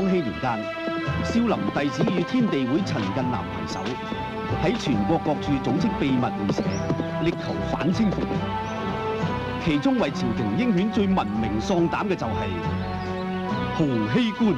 康熙年間，少林弟子與天地會陳近南攜手，喺全國各處組織秘密會社，力求反清復明。其中為朝廷鷹犬最聞名喪膽嘅就係洪熙官。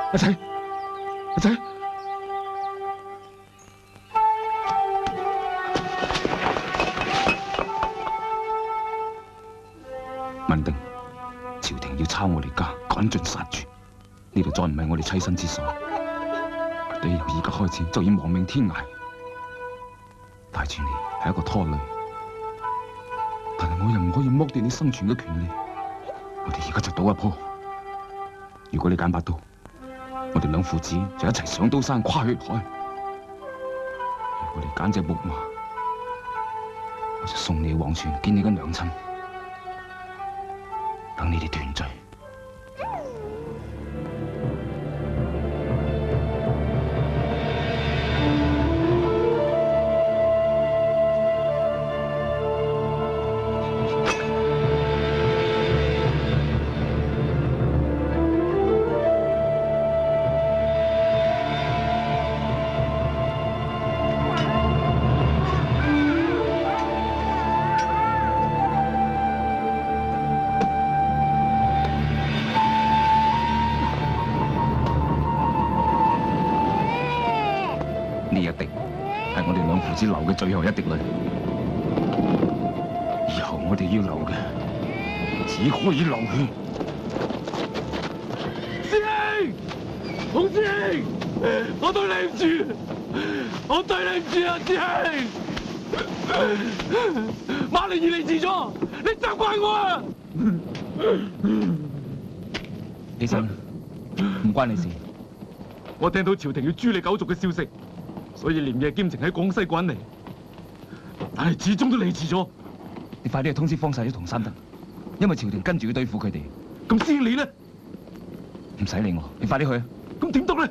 阿仔，阿仔，文定，朝廷要抄我哋家，趕盡殺絕。呢度再唔係我哋棲身之所，我哋由而家開始就要亡命天涯。帶住你係一個拖累，但係我又唔可以剝奪你生存嘅權利。我哋而家就賭一鋪，如果你揀把刀，我哋兩父子就一齊上刀山跨血海；如果你揀隻木馬，我就送你去黃泉見你嘅娘親，等你哋團聚。呢一滴係我哋兩父子流嘅最後一滴淚，以後我哋要流嘅只可以流血。師兄，洪師兄，我對你唔住，我對你唔住啊，師兄！馬靈兒你遲咗，你責怪我啊！起身，唔關你事。我聽到朝廷要誅你九族嘅消息，所以連夜兼程喺廣西趕嚟，但係始終都嚟遲咗。你快啲去通知方世一同山德，因為朝廷跟住要對付佢哋。咁師兄你咧？唔使理我，你快啲去啊！咁點得咧？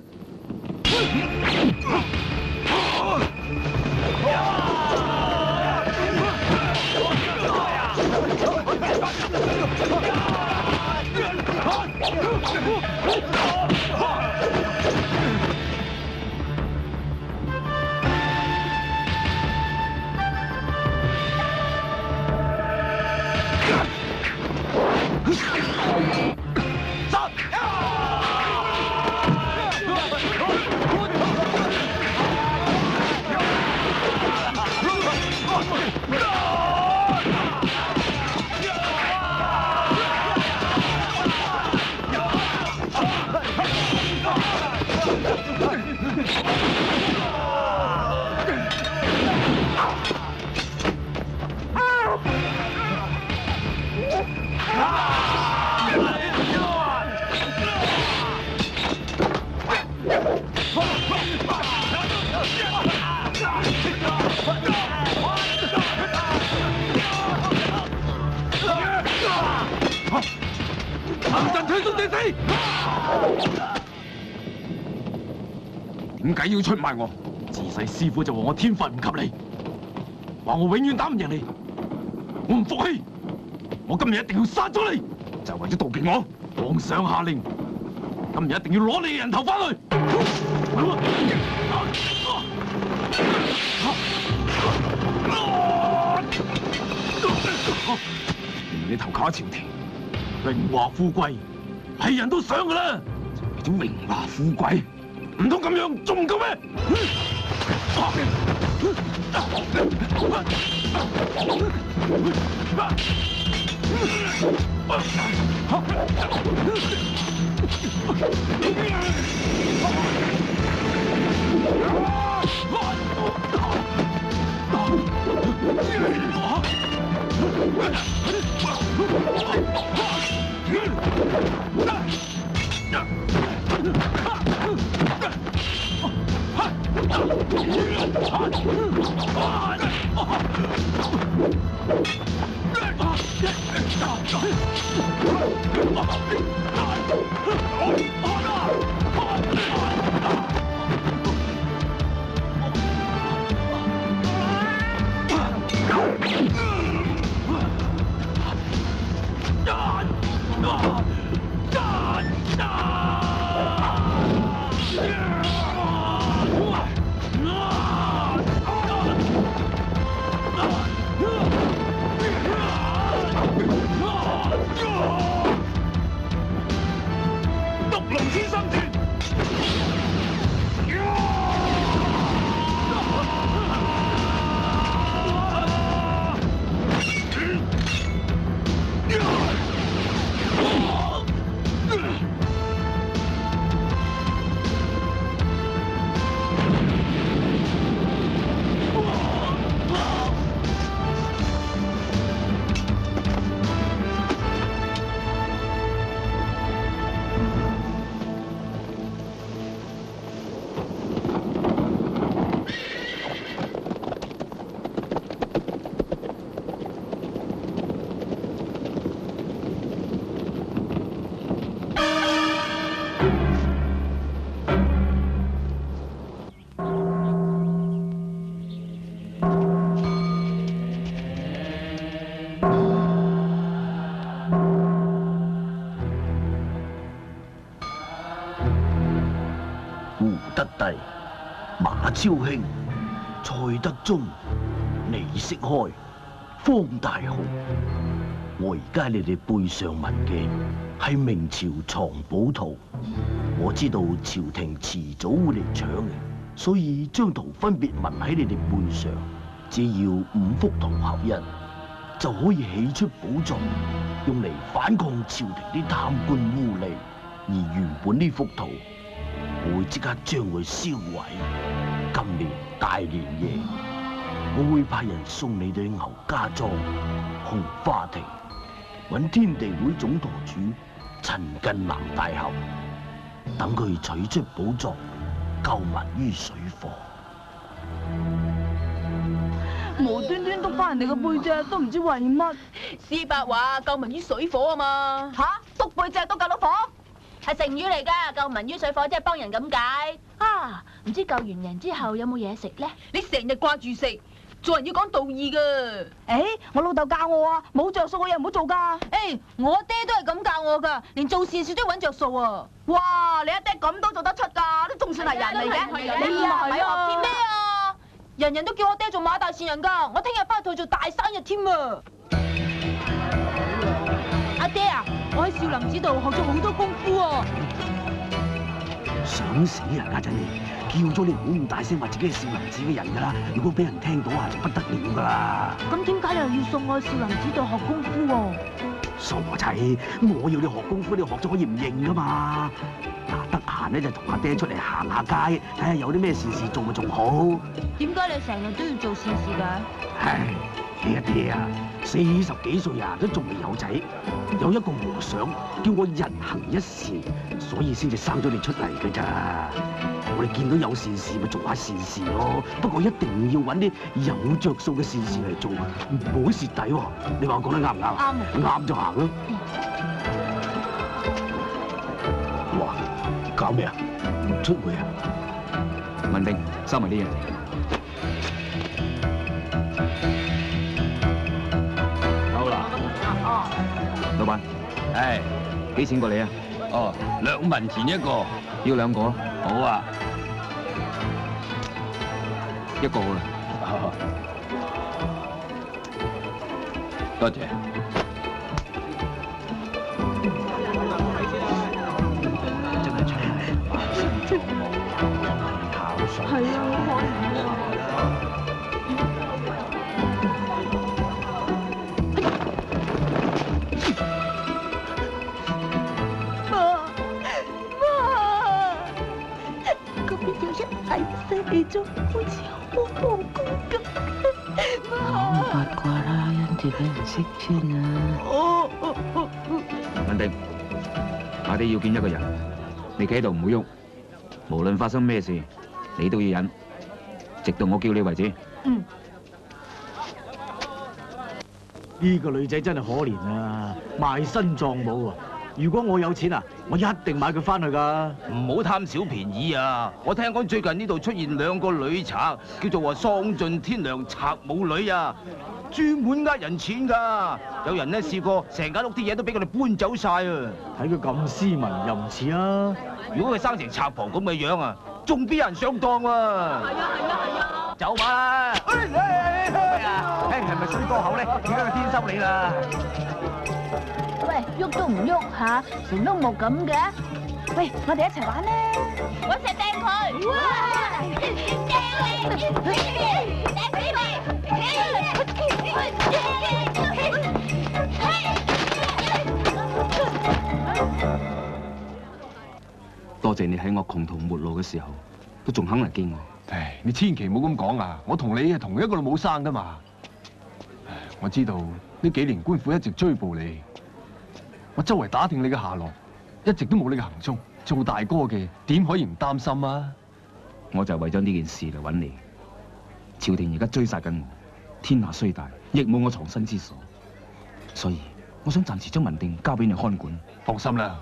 點解要出賣我？自細師傅就話我天分唔及你，話我永遠打唔贏你，我唔服氣，我今日一定要殺咗你，就為咗妒忌我。皇上下令，今日一定要攞你嘅人頭翻去。原來你投靠咗朝廷，榮華富貴係人都想噶啦，為咗榮華富貴。唔通咁樣仲唔夠咩？德帝、馬超興、蔡德宗、李識開、方大雄，我而家你哋背上紋嘅係明朝藏寶圖，我知道朝廷遲早會嚟搶嘅，所以將圖分別紋喺你哋背上，只要5幅圖合一，就可以起出寶藏，用嚟反抗朝廷啲貪官污吏。而原本呢幅圖，我會即刻將佢燒毀。今年大年夜，我會派人送你對牛家莊、紅花亭，揾天地會總舵主陳近南大俠，等佢取出寶藏，救民於水火。無端端督翻人哋個背脊，都唔知為乜。施伯話救民於水火啊嘛。吓，督背脊都救到火？係成語嚟㗎，救民於水火即係幫人咁解。啊，唔知救完人之後有冇嘢食咧？你成日掛住食，做人要講道義㗎。我老豆教我啊，冇着數嘅嘢唔好做㗎。我爹都係咁教我㗎，連做善事都要揾着數啊。哇，你阿爹咁都做得出㗎，都仲算係人嚟嘅。你唔係學啲咩啊？人人都叫我爹做馬大善人㗎，我聽日翻去同佢做大生日添啊！阿爹啊，我喺少林寺度學咗好多功夫喎。想死啊！家陣你叫咗你唔好咁大聲話自己係少林寺嘅人㗎啦，如果俾人聽到啊就不得了㗎啦。咁點解你又要送我去少林寺度學功夫喎？傻仔，我要你學功夫，你學咗可以唔認㗎嘛？嗱，得閒咧就同阿爹出嚟行下街，睇下有啲咩善事做咪仲好。點解你成日都要做善事㗎？唉，你阿爹啊，40幾歲啊，都仲未有仔，有一個和尚叫我人行一善，所以先至生咗你出嚟㗎咋。我哋見到有善事咪做下善事咯，不過一定要揾啲有着數嘅善事嚟做，唔好蝕底喎。你話我講得啱唔啱？啱。啱就行咯。哇！搞咩啊？唔出會啊？文定，收埋啲嘢。夠啦。老闆，幾錢過你啊？哦，2文錢一個。要2個啊？好啊。1個好啦。多謝。真係出嚟考水。係啊，好可憐啊！咗好似好無辜咁。講八卦啦，因住俾人識穿啊！文定，我哋要見一個人，你企喺度唔好喐，無論發生咩事，你都要忍，直到我叫你為止。呢個女仔真係可憐啊，賣身葬母啊！如果我有錢啊，我一定買佢翻去㗎。唔好貪小便宜啊！我聽講最近呢度出現2個女賊，叫做話喪盡天良賊母女啊，專門呃人錢㗎。有人呢試過成間屋啲嘢都俾佢哋搬走晒啊！睇佢咁斯文又唔似啊！如果佢生成賊婆咁嘅樣啊，仲邊有人上當喎？係啊！走馬啦！係咪水多口咧？而家佢天收你啦！喂，喐都唔喐下，成碌木咁嘅。喂，我哋一齊玩啦！我一齊掟佢！哇！多謝你喺我窮途末路嘅時候，都仲肯嚟見我。唉，你千祈唔好咁講啊！我同你係同一個老母生噶嘛。唉，我知道呢幾年官府一直追捕你，我周圍打聽你嘅下落，一直都冇你嘅行蹤。做大哥嘅點可以唔擔心啊？我就係為咗呢件事嚟揾你。朝廷而家追殺緊我，天下雖大，亦冇我藏身之所，所以我想暫時將文定交俾你看管。放心啦，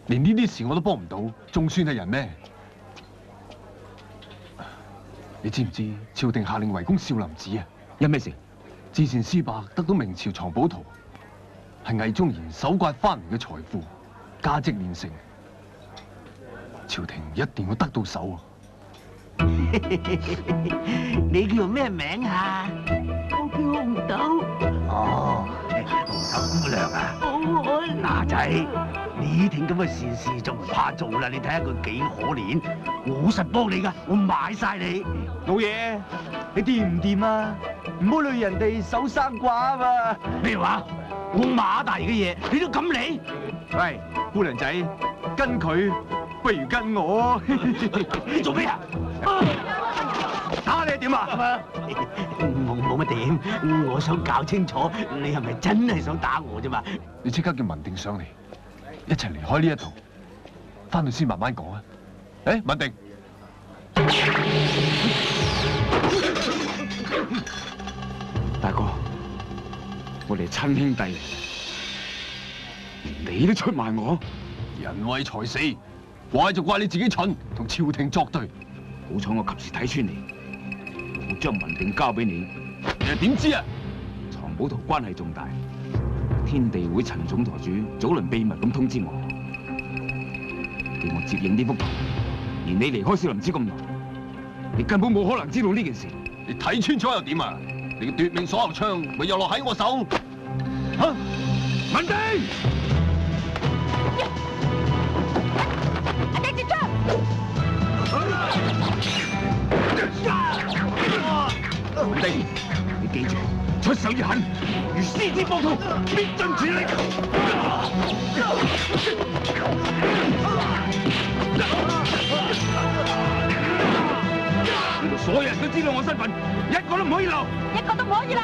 連呢啲事我都幫唔到，仲算係人咩？你知唔知朝廷下令圍攻少林寺啊？因咩事？之前施伯得到明朝藏寶圖，係魏忠賢搜刮翻嚟嘅財富，價值連城。朝廷一定要得到手啊！你叫咩名啊？我叫紅豆。哦，紅豆姑娘啊！嗱仔，呢啲咁嘅善事就唔怕做啦。你睇下佢幾可憐，我實幫你噶，我買晒你。老爺，你掂唔掂啊？唔好累人哋守生寡啊嘛！咩話？我馬大嘅嘢，你都敢理？喂，姑娘仔，跟佢不如跟我。你做咩啊？打你點啊？冇乜點，我想搞清楚你係咪真係想打我啫嘛？你即刻叫文定上嚟，一齊離開呢一度，翻去先慢慢講啊！誒，文定，大哥，我哋係親兄弟，連你都出賣我，人為財死，怪就怪你自己蠢，同朝廷作對。好彩我及時睇穿你，我將文定交俾你，你又點知啊？藏寶圖關係重大，天地會陳總舵主早輪秘密咁通知我，叫我接應呢幅圖。而你離開少林寺咁耐，你根本冇可能知道呢件事。你睇穿咗又點啊？你嘅奪命鎖喉槍咪又落喺我手？嚇！文定！阿爹接槍！文定，你記住，出手越狠，如獅子搏兔，必盡全力。呢度所有人都知道我身份，一個都唔可以留，一個都唔可以留。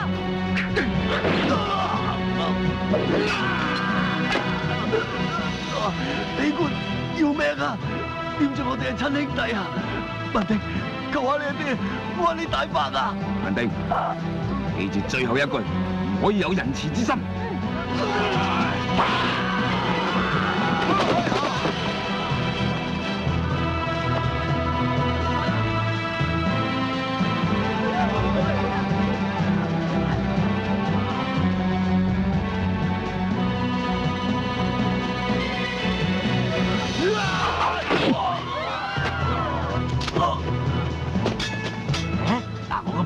李官要命啊！點知我哋係親兄弟啊！文定，求下你啊爹，我話你大伯啊！文定，記住最後一句，唔可以有仁慈之心。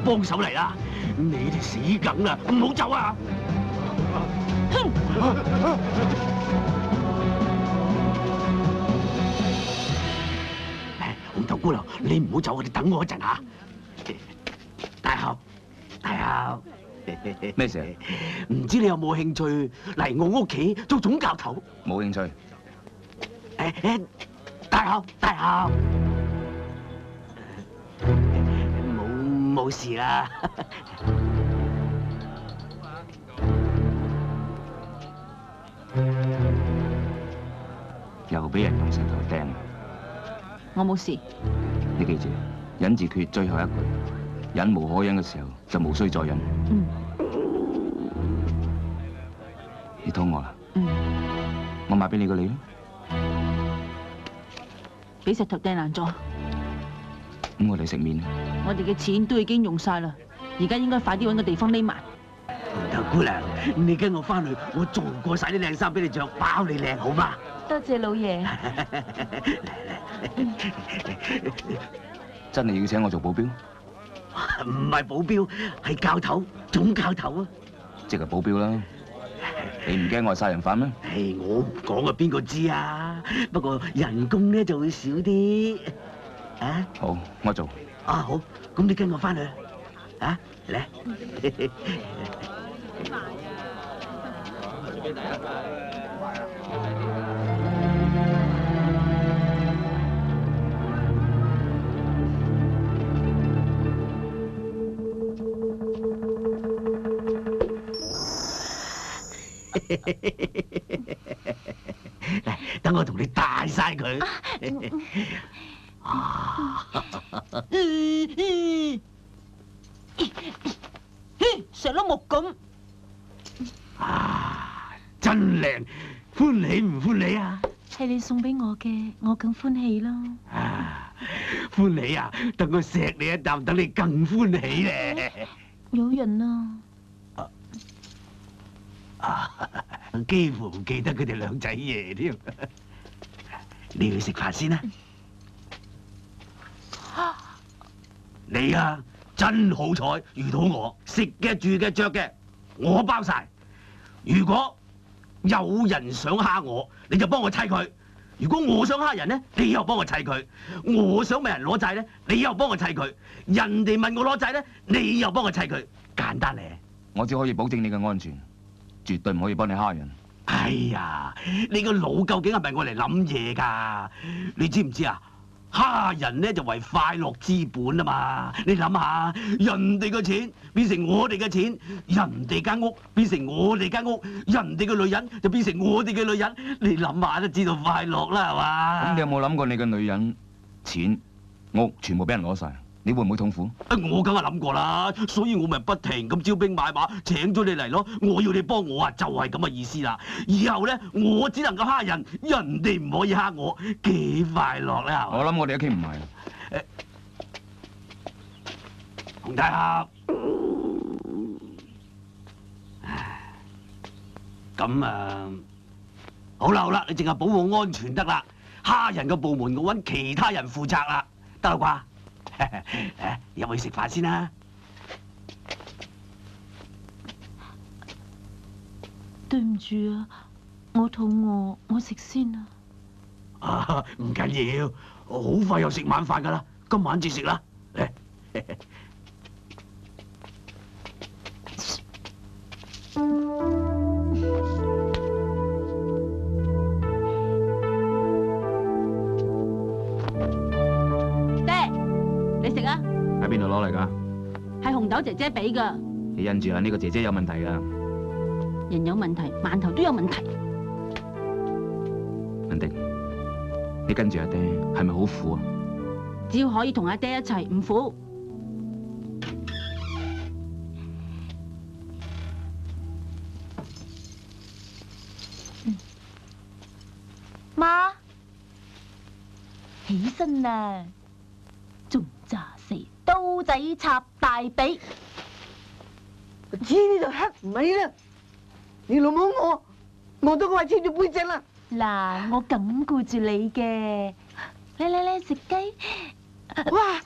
幫手嚟啦！你哋死梗啦，唔好走啊！紅豆姑娘，你唔好走，你等我一陣嚇。大俠，大俠，咩事啊？唔知你有冇興趣嚟我屋企做總教頭？冇興趣。大俠，大俠。冇事啦。又俾人用石頭掟。我冇事。你記住，忍字訣最後一句，忍無可忍嘅時候就無需再忍。買俾你個你啦。俾石頭掟爛咗，咁我哋食麵啦。我哋嘅錢都已經用晒啦，而家應該快啲揾個地方匿埋。頭姑娘，你跟我翻去，我做過晒啲靚衫俾你着，包你靚好嗎？多謝老爺。真係要請我做保鏢？唔係保鏢，係教頭，總教頭啊！即係保鏢啦。你唔驚我係殺人犯咩？唉，我唔講啊，邊個知啊？不過人工咧就會少啲。啊？好，我做。啊好，咁你跟我翻去。啊，嚟。嚟，等我同你戴晒佢。成碌木咁。啊，真靚，歡喜唔歡喜啊？係你送俾我嘅，我更歡喜咯。啊，歡喜啊！等我錫你一啖，等你更歡喜咧。有人啊！幾乎唔記得佢哋兩仔爺添。你去食飯先啦。你啊，真好彩遇到我，食嘅、住嘅、着嘅，我包晒。如果有人想蝦我，你就幫我砌佢；如果我想蝦人咧，你又幫我砌佢；我想問人攞債咧，你又幫我砌佢；人哋問我攞債咧，你又幫我砌佢。簡單咧。我只可以保證你嘅安全，絕對唔可以幫你蝦人。哎呀，你個腦究竟係咪我嚟諗嘢㗎？你知唔知啊？蝦人咧就為快樂之本啊嘛！你諗下，人哋嘅錢變成我哋嘅錢，人哋間屋變成我哋間屋，人哋嘅女人就變成我哋嘅女人。你諗下都知道快樂啦，係嘛？咁你有冇諗過你嘅女人、錢、屋全部俾人攞晒？你會唔會痛苦？我梗係諗過啦，所以我咪不停咁招兵買馬，請咗你嚟咯。我要你幫我啊，就係咁嘅意思啦。以後咧，我只能夠蝦人，人哋唔可以蝦我，幾快樂咧？我諗我哋都傾唔埋。洪大俠，咁啊，好啦好啦，你淨係保護安全得啦，蝦人嘅部門我揾其他人負責啦，得啦啩？入去食飯先啦。對唔住啊，我肚餓，我食先啊。啊，唔緊要，好快又食晚飯噶啦，今晚至食啦。喺邊度攞嚟㗎？係紅豆姐姐俾㗎。你印住啊，呢個姐姐有問題㗎。人有問題，饅頭都有問題。文迪，你跟住阿爹係咪好苦啊？只要可以同阿爹一齊，唔苦。媽，起身啦，仲炸死刀仔插大髀。知呢度黑咪啦，你老母我都話黐住背脊啦。嗱，我咁顧住你嘅，嚟食雞。哇，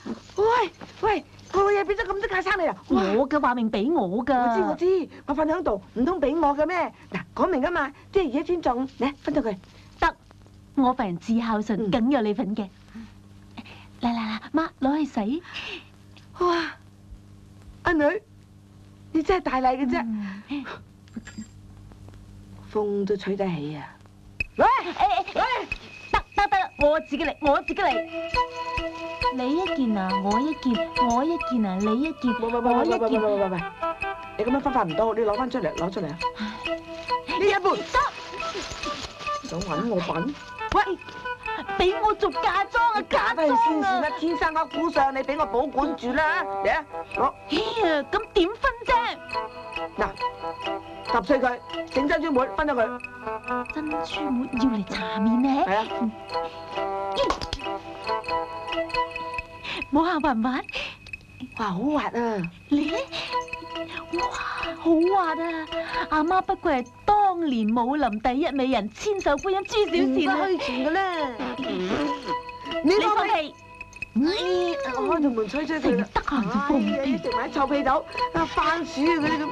喂，個嘢俾咗咁多架生你啊！我嘅話明俾我噶。我知，我瞓響度，唔通俾我嘅咩？嗱，講明噶嘛，即係而家先撞，嚟分咗佢。得，我份人至孝順，梗有你份嘅。嚟，媽攞去洗。哇，阿女，你真係大禮嘅啫，風都吹得起啊！喂，得，我自己嚟。你一件啊，我一件啊，你一件，我一件。喂，你咁樣分法唔到，你攞翻出嚟，攞出嚟啊！呢一半得，想搵我笨？喂，俾我做嫁妝啊，嫁都係先妝啊！算啦，天生我估上，你俾我保管住啦，嚟啊，攞。哎呀，咁點分啫？嗱，揼碎佢，整珍珠妹分咗佢。珍珠妹要嚟搽面呢？係啊。摸下滑唔滑？哇，好滑啊！你咧？哇，好滑啊！阿媽不過係當年武林第一美人千手觀音朱小倩啊！虛傳嘅咧。你放屁！我開條門吹吹佢啦。得閒就放屁，食埋臭屁豆，番薯啊嗰啲咁。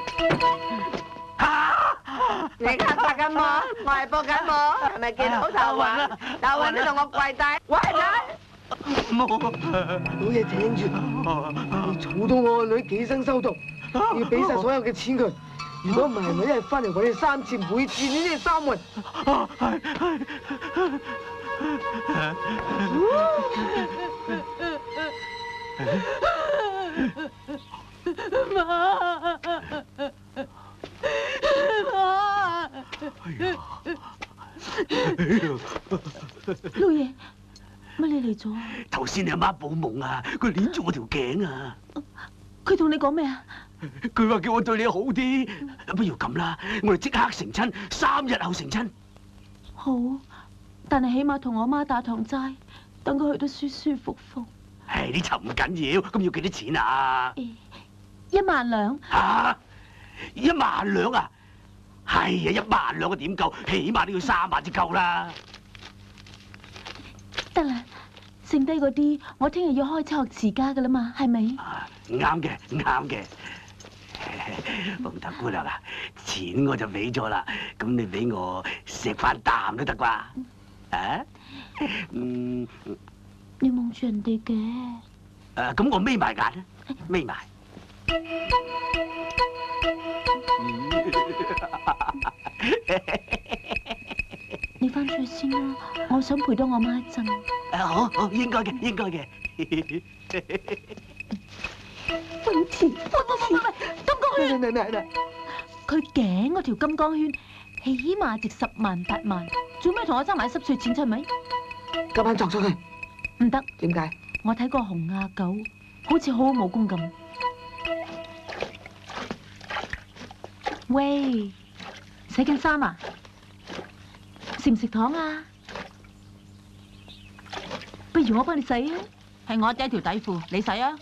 你而家發緊夢，我係播緊夢，係咪見到頭暈？頭暈你同我跪低，喂你！冇，老爺聽住，你嘈到我個女幾生收毒，要俾晒所有嘅錢佢。如果唔係，我一日翻嚟揾你3次，每次呢啲3回。老爺，乜你嚟咗？頭先你阿媽報夢啊，佢捏住我條頸啊！佢同你講咩啊？佢話叫我對你好啲，不如咁啦，我哋即刻成親，3日後成親。好，但係起碼同我媽打堂齋，等佢去得舒舒服服。唉，呢層唔緊要，咁要幾多錢啊？1萬兩。嚇！1萬兩啊？係啊，1萬兩啊點夠？起碼都要3萬至夠啦。得啦，剩低嗰啲我聽日要開車學持家噶啦嘛，係咪？啱嘅，啱嘅。紅頭姑娘啊，錢我就俾咗啦，咁你俾我食翻啖都得啩？啊？你望住人哋嘅。咁我眯埋眼啦，眯埋。你翻出去先啦，我想陪多我媽一陣。好，應該嘅，應該嘅。揾錢，喂，金剛圈。咩？佢頸嗰條金剛圈，起碼值10萬8萬，做咩同我爭埋濕碎錢出咪？今晚作咗佢。唔得。點解？我睇過洪亞九，好似好好武功咁。喂，洗緊衫啊？食唔食糖啊？不如我幫你洗啊！係我第一條底褲，你洗啊！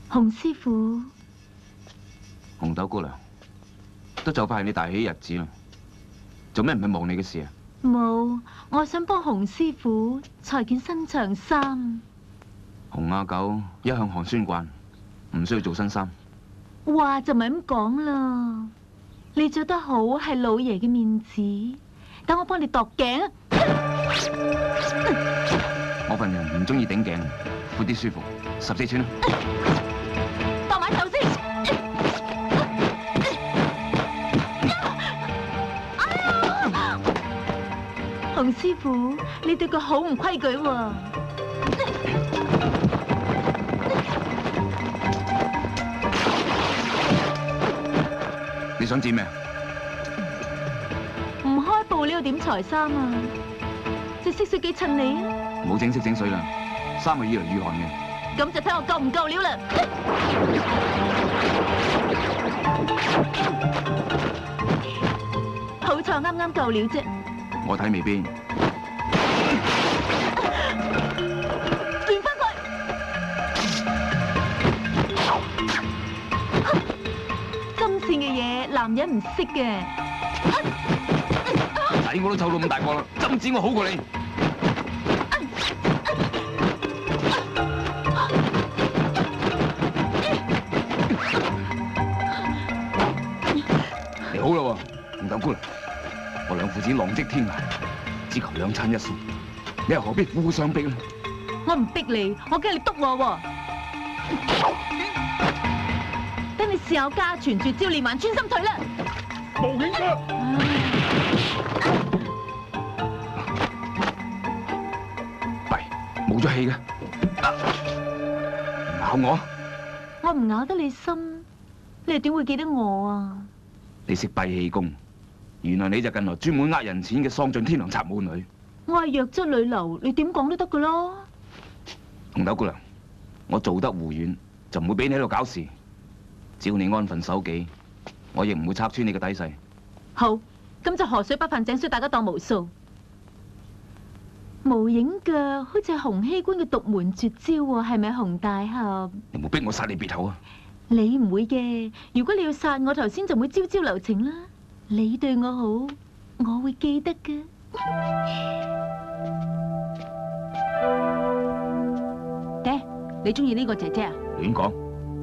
洪師傅，紅豆姑娘，都就快係你大喜日子啦，做咩唔係忙你嘅事啊？冇，我想幫洪師傅裁件新長衫。洪亞九一向寒酸慣，唔需要做新衫。話就咪咁講啦，你着得好係老爺嘅面子，等我幫你度頸啊！我份人唔中意頂頸，闊啲舒服，14寸啦。度埋頭先。洪師傅，你對佢好唔規矩喎。你想知咩？唔開布料點裁衫啊？隻色水幾襯你啊？冇整色整水啦，衫係越嚟越寒嘅。咁就睇我夠唔夠料啦！好彩啱啱夠料啫。我睇未必。亂翻佢！針線嘅嘢，男人唔識嘅。仔我都湊到咁大個啦，針子我好過你。你好啦喎，紅豆姑娘，我兩父子浪跡天涯，只求兩餐一宿，你又何必苦苦相逼呢？我唔逼你，我驚你督我喎。等你試下家傳絕招，連環穿心腿啦！無影腳。冇咗氣嘅，咬我！我唔咬得你心，你又點會記得我啊？你識閉氣功，原來你就近來專門呃人錢嘅喪盡天良賊母女。我係弱質女流，你點講都得噶咯。紅豆姑娘，我做得胡遠，就唔會俾你喺度搞事。只要你安分守己，我亦唔會拆穿你嘅底細。好，咁就河水不犯井水，大家當無數。無影腳好似係洪熙官嘅獨門絕招喎，係咪洪大俠？你冇逼我殺你別口啊！你唔會嘅，如果你要殺我，頭先就唔會招招留情啦。你對我好，我會記得嘅。爹，你中意呢個姐姐啊？亂講！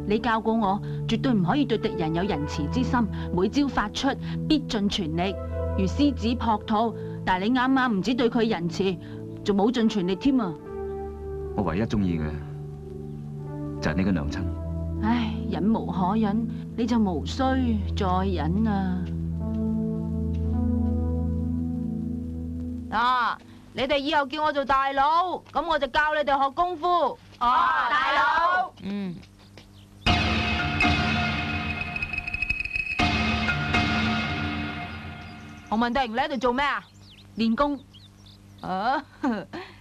你教過我，絕對唔可以對敵人有仁慈之心，每招發出必盡全力，如獅子撲兔。但係你啱啱唔止對佢仁慈，仲冇盡全力添啊！我唯一中意嘅就係你嘅娘親。唉，忍無可忍，你就無需再忍啦。啊！你哋以後叫我做大佬，咁我就教你哋學功夫。哦，大佬。嗯。洪文定，你喺度做咩啊？練功。啊，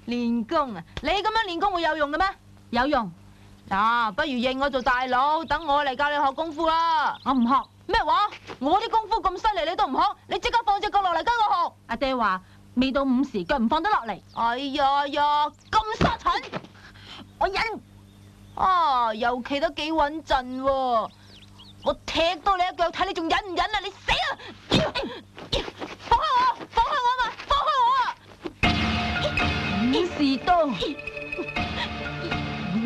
練功啊！你咁樣練功會有用嘅咩？有用。嗱，不如認我做大佬，等我嚟教你學功夫啦。我唔學。咩話？我啲功夫咁犀利，你都唔學？你即刻放隻腳落嚟跟我學。阿爹話未到5時，腳唔放得落嚟。哎呀呀，咁沙塵！我忍。啊，又企得幾穩陣喎！我踢到你一腳，睇你仲忍唔忍啊！你死啊！放開我！放開我嘛！放開我啊！武士刀，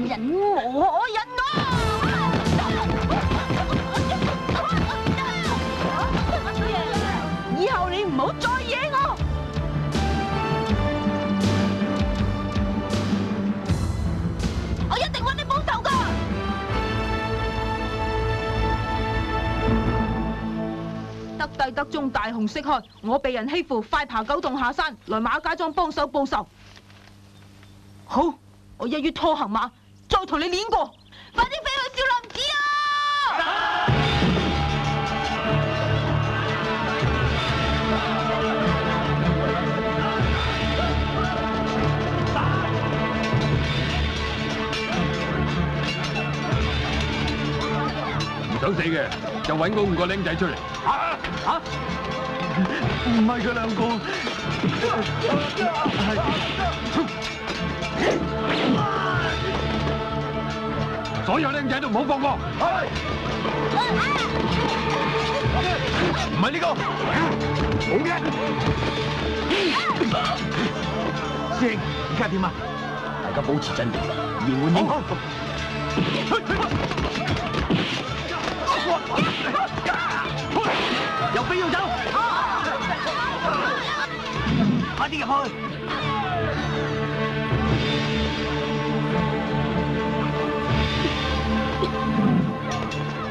忍無可忍啊！以後你唔好再惹我！我一定揾你報仇㗎！得帝得中，大紅色開，我被人欺負，快爬9洞下山，來馬家莊幫手報仇。好，我1月拖行馬，再同你練過，快啲飛去少林寺啊！唔想死嘅，就揾嗰5個僆仔出嚟。唔係佢兩個，所有僆仔都唔好放過。唔係呢個，好嘅。師兄，而家點啊？大家保持鎮定，嚴緩應。有飛要走，快啲入去！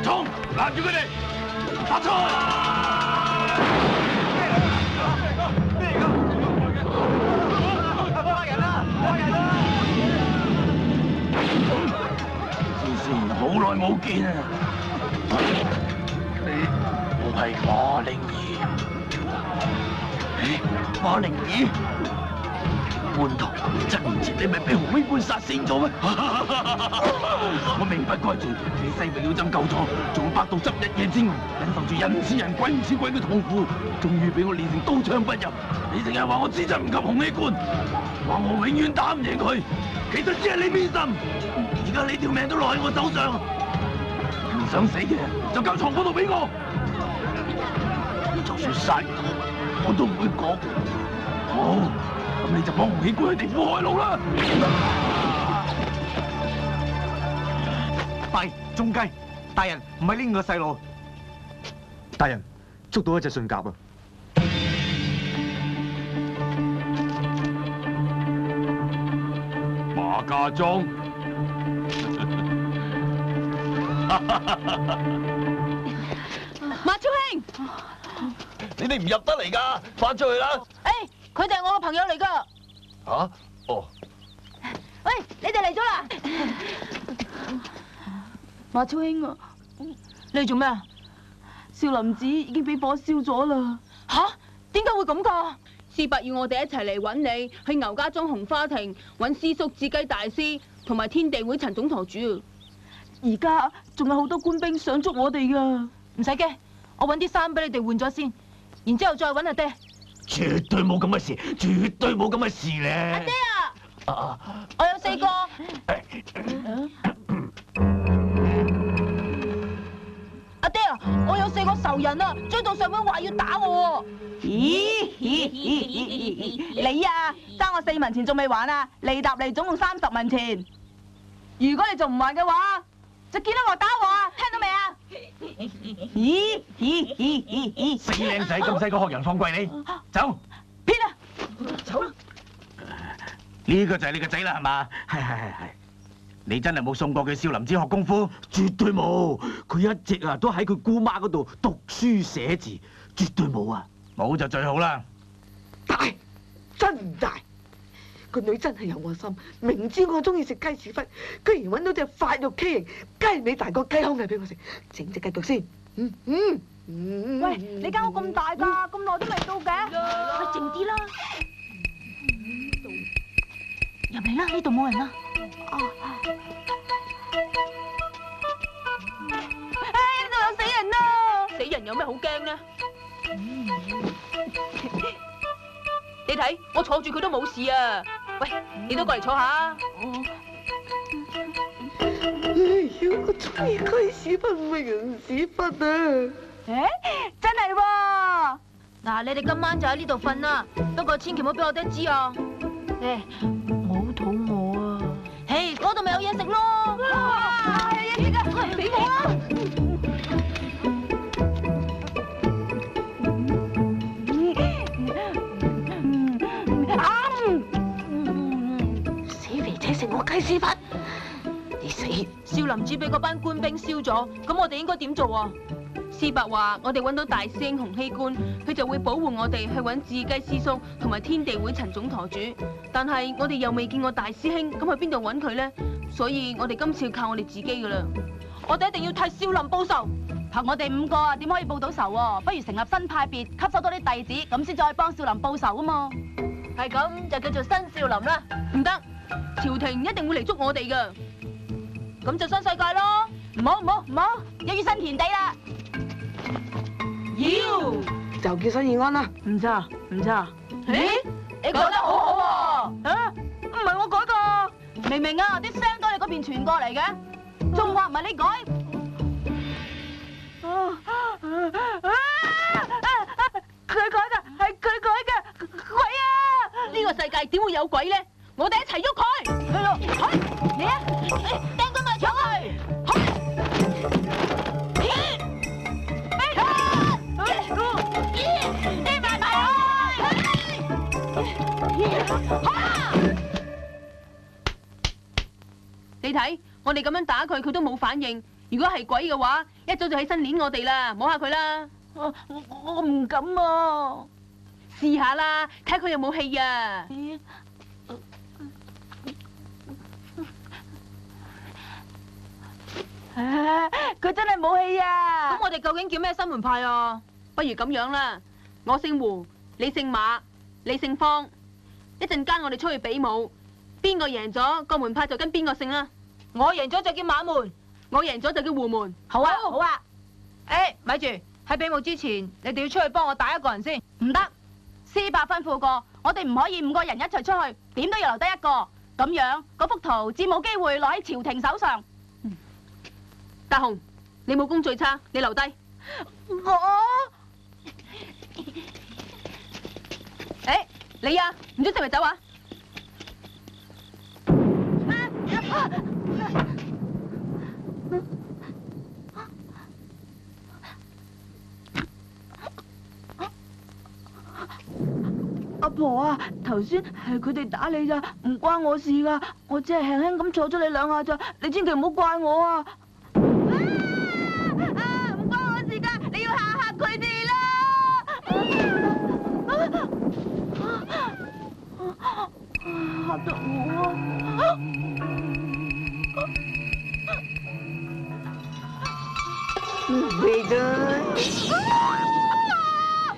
衝！攔住佢哋！發出！咩嚟㗎？快人啦！快人啦！先生，好耐冇見啊！我係馬靈兒，馬靈兒，叛徒！7年前你咪俾洪熙官殺死咗咩？我命不該絕，你西域妖針救咗，仲百度執日夜之外，忍受住人似人鬼唔似鬼嘅痛苦，終於俾我練成刀槍不入。你成日話我資質唔及洪熙官，話我永遠打唔贏佢，其實只係你偏心。而家你條命都落喺我手上，唔想死嘅就交床嗰度俾我。就算殺人，我都唔會講。好，咁你就幫洪熙官去地府開路啦。弊中計，大人唔係呢5個細路。大人捉到一隻信鴿啊！馬家莊。馬超兄，你哋唔入得嚟㗎，翻出去啦！誒，佢哋係我個朋友嚟㗎。嚇？哦。喂，你哋嚟咗啦！馬超兄啊，你做咩啊？少林寺已經俾火燒咗啦！吓？點解會咁㗎？司伯要我哋一齊嚟揾你，去牛家莊紅花亭揾師叔智雞大師同埋天地會陳總舵主。而家仲有好多官兵想捉我哋噶，唔使驚，我揾啲衫俾你哋換咗先，然之後再揾阿爹。絕對冇咁嘅事，絕對冇咁嘅事咧！阿爹啊！我有4個。阿爹啊！我有4個仇人啊，追到上門話要打我。咦？你啊，爭我4文錢仲未還啊？嚟答嚟總共30文錢。如果你仲唔還嘅話，就見到我打我啊！聽到未啊？死靚仔咁細個學人放貴你，走！撇啊！走！呢個就係你個仔啦，係嘛？係。你真係冇送過佢少林寺學功夫？絕對冇，佢一直啊都喺佢姑媽嗰度讀書寫字，絕對冇啊！冇就最好啦。大，真大！個女真係有我心，明知我中意食雞屎忽，居然揾到隻發肉畸形雞尾大過雞胸嘅俾我食，整隻雞腳先。喂，你間屋咁大㗎，咁耐都未到嘅，快靜啲啦！入嚟啦，呢度冇人啦。呢度有死人啦！死人有咩好驚呢？你睇我坐住佢都冇事啊！喂，你都過嚟坐下。我中意雞屎忽唔係人屎忽啊！真係喎！嗱，你哋今晚就喺呢度瞓啦，不過千祈唔好俾我爹知啊！冇肚餓啊！嘿，嗰度咪有嘢食咯！哇，有嘢食啊！俾我啊！死肥仔食我雞屎忽，你死！少林寺俾嗰班官兵燒咗，咁我哋應該點做啊？師伯話：我哋揾到大師兄洪熙官，佢就會保護我哋去揾智雞師叔同埋天地會陳總舵主。但係我哋又未見過大師兄，咁去邊度揾佢呢？所以我哋今次要靠我哋自己噶啦。我哋一定要替少林報仇。憑我哋5個啊，點可以報到仇喎？不如成立新派別，吸收多啲弟子，咁先再幫少林報仇啊嘛。係咁，就叫做新少林啦。唔得，朝廷一定會嚟捉我哋噶。咁就新世界咯。唔好，又要新田地啦。妖，就叫新義安啦。唔錯。咦？你講得好好喎。啊，唔係我改噶，明啊，啲聲都係嗰邊傳過嚟嘅，仲話唔係你改。佢改噶，係佢改噶，鬼啊！呢個世界點會有鬼咧？我哋一齊喐佢。係咯，你啊，掟佢埋出去。你睇，我哋咁樣打佢，佢都冇反應。如果係鬼嘅話，一早就起身攆我哋啦，摸下佢啦。我唔敢啊！試下啦，睇佢有冇氣啊！佢真係冇氣啊！咁我哋究竟叫咩新門派啊？不如咁樣啦，我姓胡，你姓馬，你姓方。一陣間我哋出去比武，邊個贏咗，個門派就跟邊個姓啦。我贏咗就叫馬門，我贏咗就叫胡門。好啊，好啊。咪住，喺比武之前，你哋要出去幫我打一個人先。唔得，師伯吩咐過，我哋唔可以5個人一齊出去，點都要留低1個，咁樣嗰幅圖至冇機會落喺朝廷手上。大雄，你武功最差，你留低。你啊，唔准四圍走啊！阿婆啊，頭先係佢哋打你咋，唔關我事噶，我只係輕輕咁坐咗你2下咋，你千祈唔好怪我啊！唔關我事噶，你要嚇佢哋啦！嚇得我啊！肥仔，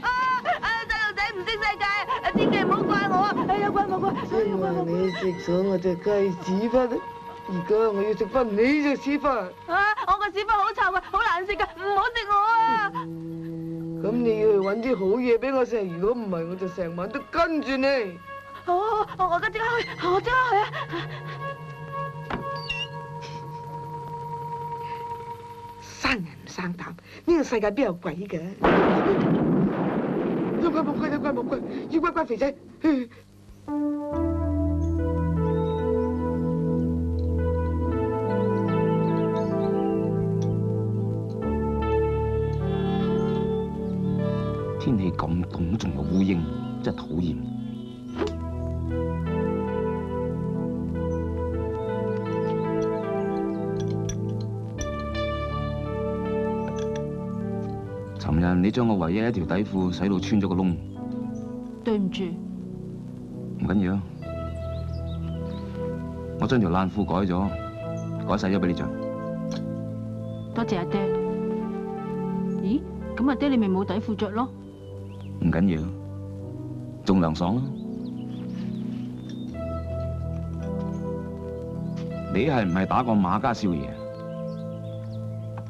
細路仔唔識世界，點解怪我啊！哎呀，怪我怪！正話你食咗我隻雞屎忽，而家我要食翻你隻屎忽。啊！我個屎忽好臭啊，好難食噶，唔好食我啊！咁你要去揾啲好嘢俾我食，如果唔係我就成晚都跟住你。好，我而家即刻去，我即刻去啊！生人唔生膽，呢個世界邊有鬼嘅？有怪冇怪，有怪冇怪，要乖乖肥仔。天氣咁凍都仲有烏蠅，真係討厭。尋日你將我唯一一條底褲洗到穿咗個窿，對唔住。唔緊要，我將條爛褲改咗，改晒咗俾你着。多謝阿爹。咦？咁阿爹你咪冇底褲着咯？唔緊要，仲涼爽咯。你係唔係打過馬家少爺？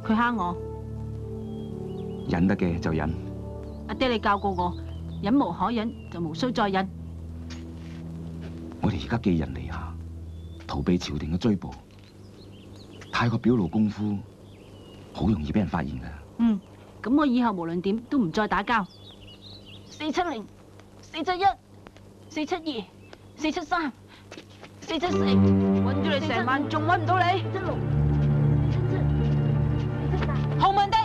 佢蝦我。忍得嘅就忍。阿爹你教過我，忍無可忍就無需再忍。我哋而家寄人籬下，逃避朝廷嘅追捕，太過表露功夫，好容易俾人發現㗎。嗯，咁我以後無論點都唔再打交。470、471、472、473、474，揾咗你成晚，仲揾唔到你。洪文定。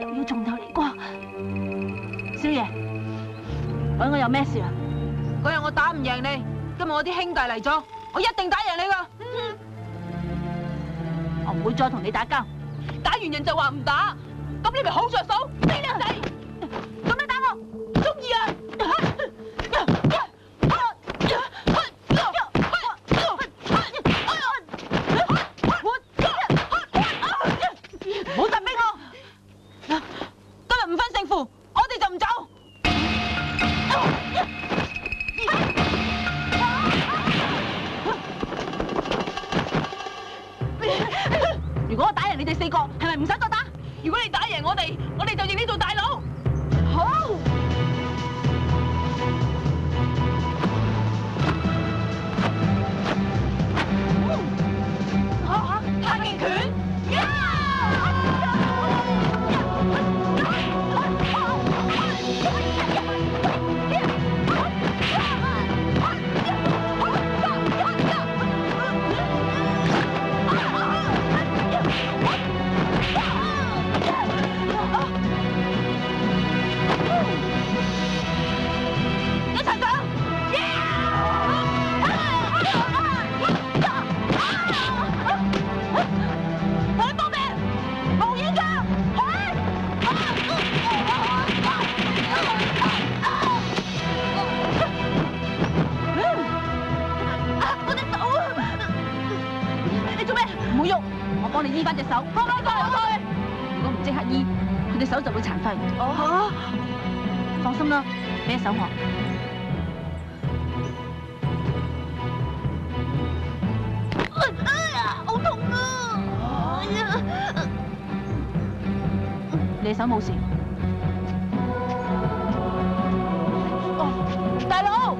又要從頭嚟過，少爺，揾我有咩事啊？嗰日我打唔贏你，今日我啲兄弟嚟咗，我一定打贏你噶。我唔會再同你打交，打完人就話唔打，咁你咪好着數，死靚仔！咁你打我，中意啊！唔好突逼我！今日唔分勝負，我哋就唔走。如果我打贏你哋4個，係咪唔使再打？如果你打贏我哋就認你做大佬。好。太極拳。幫你醫翻隻手，放開佢！如果唔即刻醫，佢隻手就會殘廢。哦，放心啦，俾隻手我。哎呀，好痛啊！哎呀，你手冇事。大佬，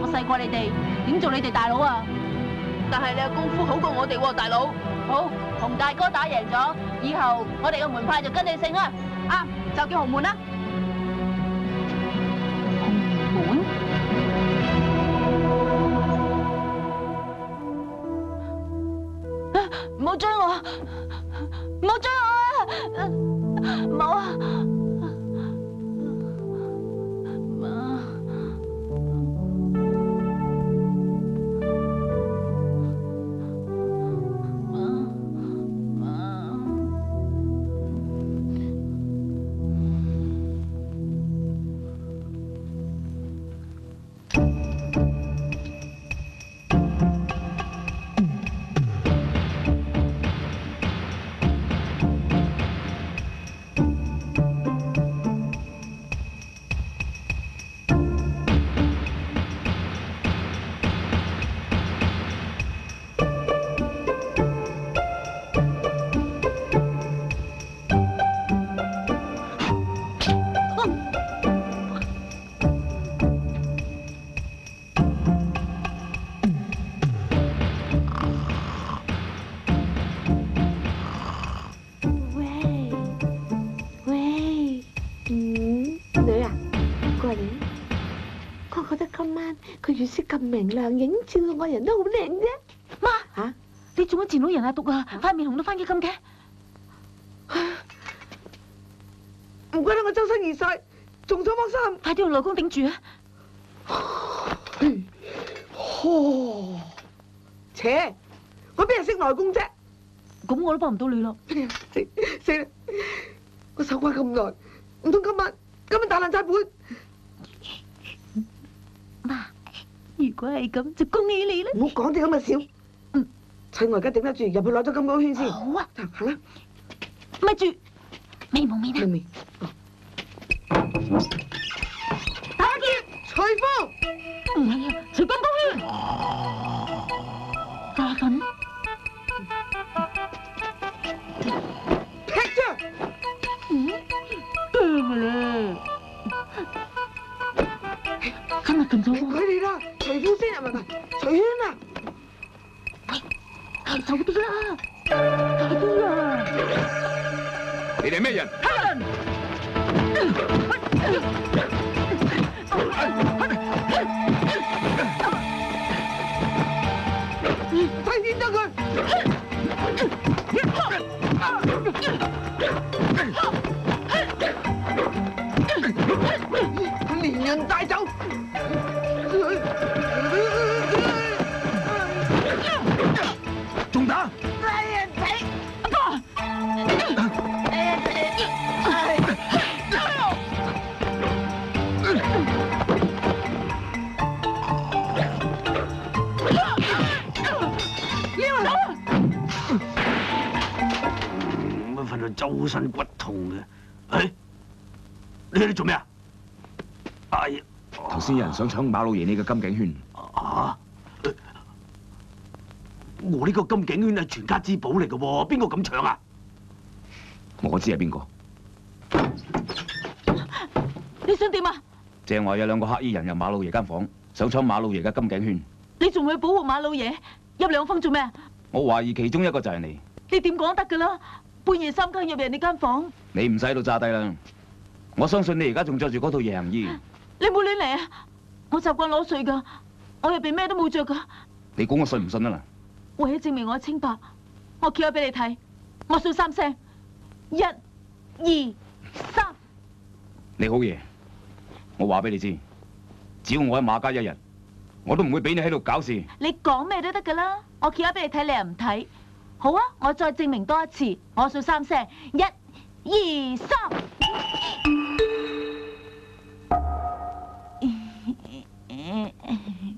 我細過你哋，點做你哋大佬啊？但係你嘅功夫好過我哋喎，大佬。好，洪大哥打贏咗，以後我哋嘅門派就跟你姓啦。啱，就叫洪門啦。洪門？唔好追我！唔好追我啊！唔好啊！月色咁明亮，影照到我人都好靚啫。媽嚇，你做乜賤佬人啊毒啊？塊面紅到番茄咁嘅。唔怪得我周身熱晒，仲想剝衫。快啲用內功頂住啊！切，我邊係識內功啫？咁我都幫唔到你咯。死啦！我守關咁耐，唔通今晚打爛晒本？媽，如果係咁，就恭喜你啦！唔好講啲咁嘅笑。趁我而家頂得住，入去攞咗金剛圈先。好啊，行啦。咪住，未蒙面啊！明。打劫，隨風。唔係啊，隨金剛圈。加粉。劈啫。對嘅咧。今日咁早。佢哋啦，隨風先啊，唔係隨圈啊。係手啲啦，快啲啊！你哋係咩人？黑人。睇見咗佢。連人帶走。仲打？乜瞓到周身骨痛嘅？誒，你喺度做咩啊？哎呀！頭先有人想搶馬老爺你嘅金頸圈。啊！我呢個金頸圈係全家之寶嚟嘅喎，邊個敢搶啊？我知係邊個。你想點啊？正話有兩個黑衣人入馬老爺間房，想搶馬老爺嘅金頸圈。你仲會保護馬老爺？入兩房做咩啊？我懷疑其中一個就係你。你點講得㗎啦？半夜3更入人哋間房。你唔使喺度炸低啦！我相信你而家仲着住嗰套夜行衣。你冇亂嚟啊！我習慣攞睡㗎，我入邊咩都冇着㗎。你估我信唔信啊？為咗證明我清白，我揭開俾你睇。我數3聲，1、2、3。你好嘢！我話俾你知，只要我喺馬家一日，我都唔會俾你喺度搞事。你講咩都得㗎啦，我揭開俾你睇，你又唔睇。好啊，我再證明多一次，我數3聲，1、2、3。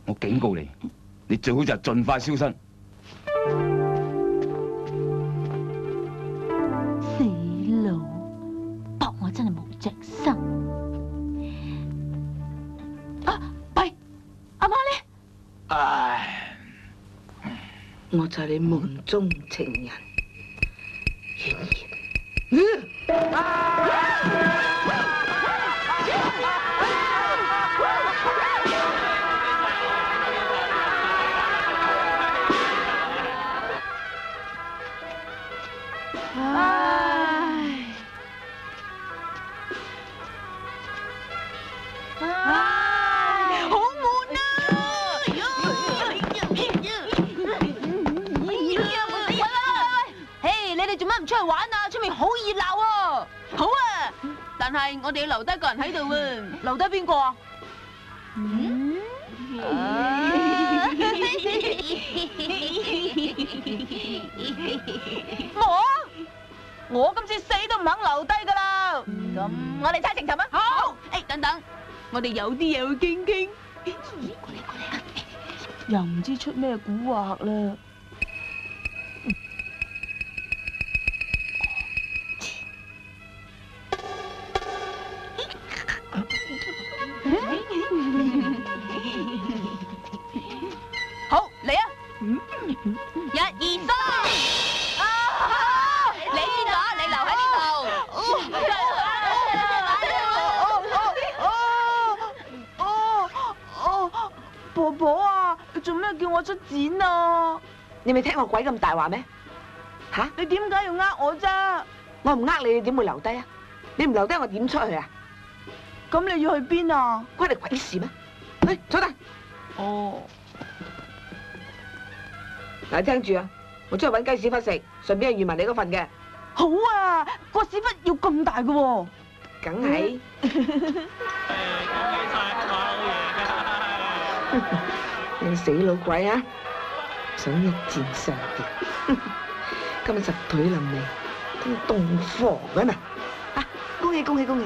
我警告你，你最好就係盡快消失。死佬，搏我真係冇着心。啊，弊，阿媽呢？唉，我就係你夢中情人，婉兒。唔出去玩啊！出面好熱鬧喎。好啊，但係我哋要留低個人喺度喎。留低邊個啊？我今次死都唔肯留低噶啦。咁我哋猜情尋啊。好。誒，等等，我哋有啲嘢要傾傾。過嚟，又唔知出咩蠱惑啦。好，嚟啊！1、2、3。你邊個？你留喺呢度。婆婆啊，你做咩叫我出剪啊？你未聽過鬼咁大話咩？吓？你點解要呃我啫？我唔呃你，你點會留低啊？你唔留低，我點出去啊？咁你要去邊啊？關你鬼事咩？去坐低。哦，嗱，聽住啊，我出去揾雞屎忽食，順便係預埋你嗰份嘅。好啊，個屎忽要咁大嘅喎。梗係。你死老鬼啊！想一戰三傑，今日實腿淋嚟，聽洞房啊嘛！啊，恭喜恭喜恭喜！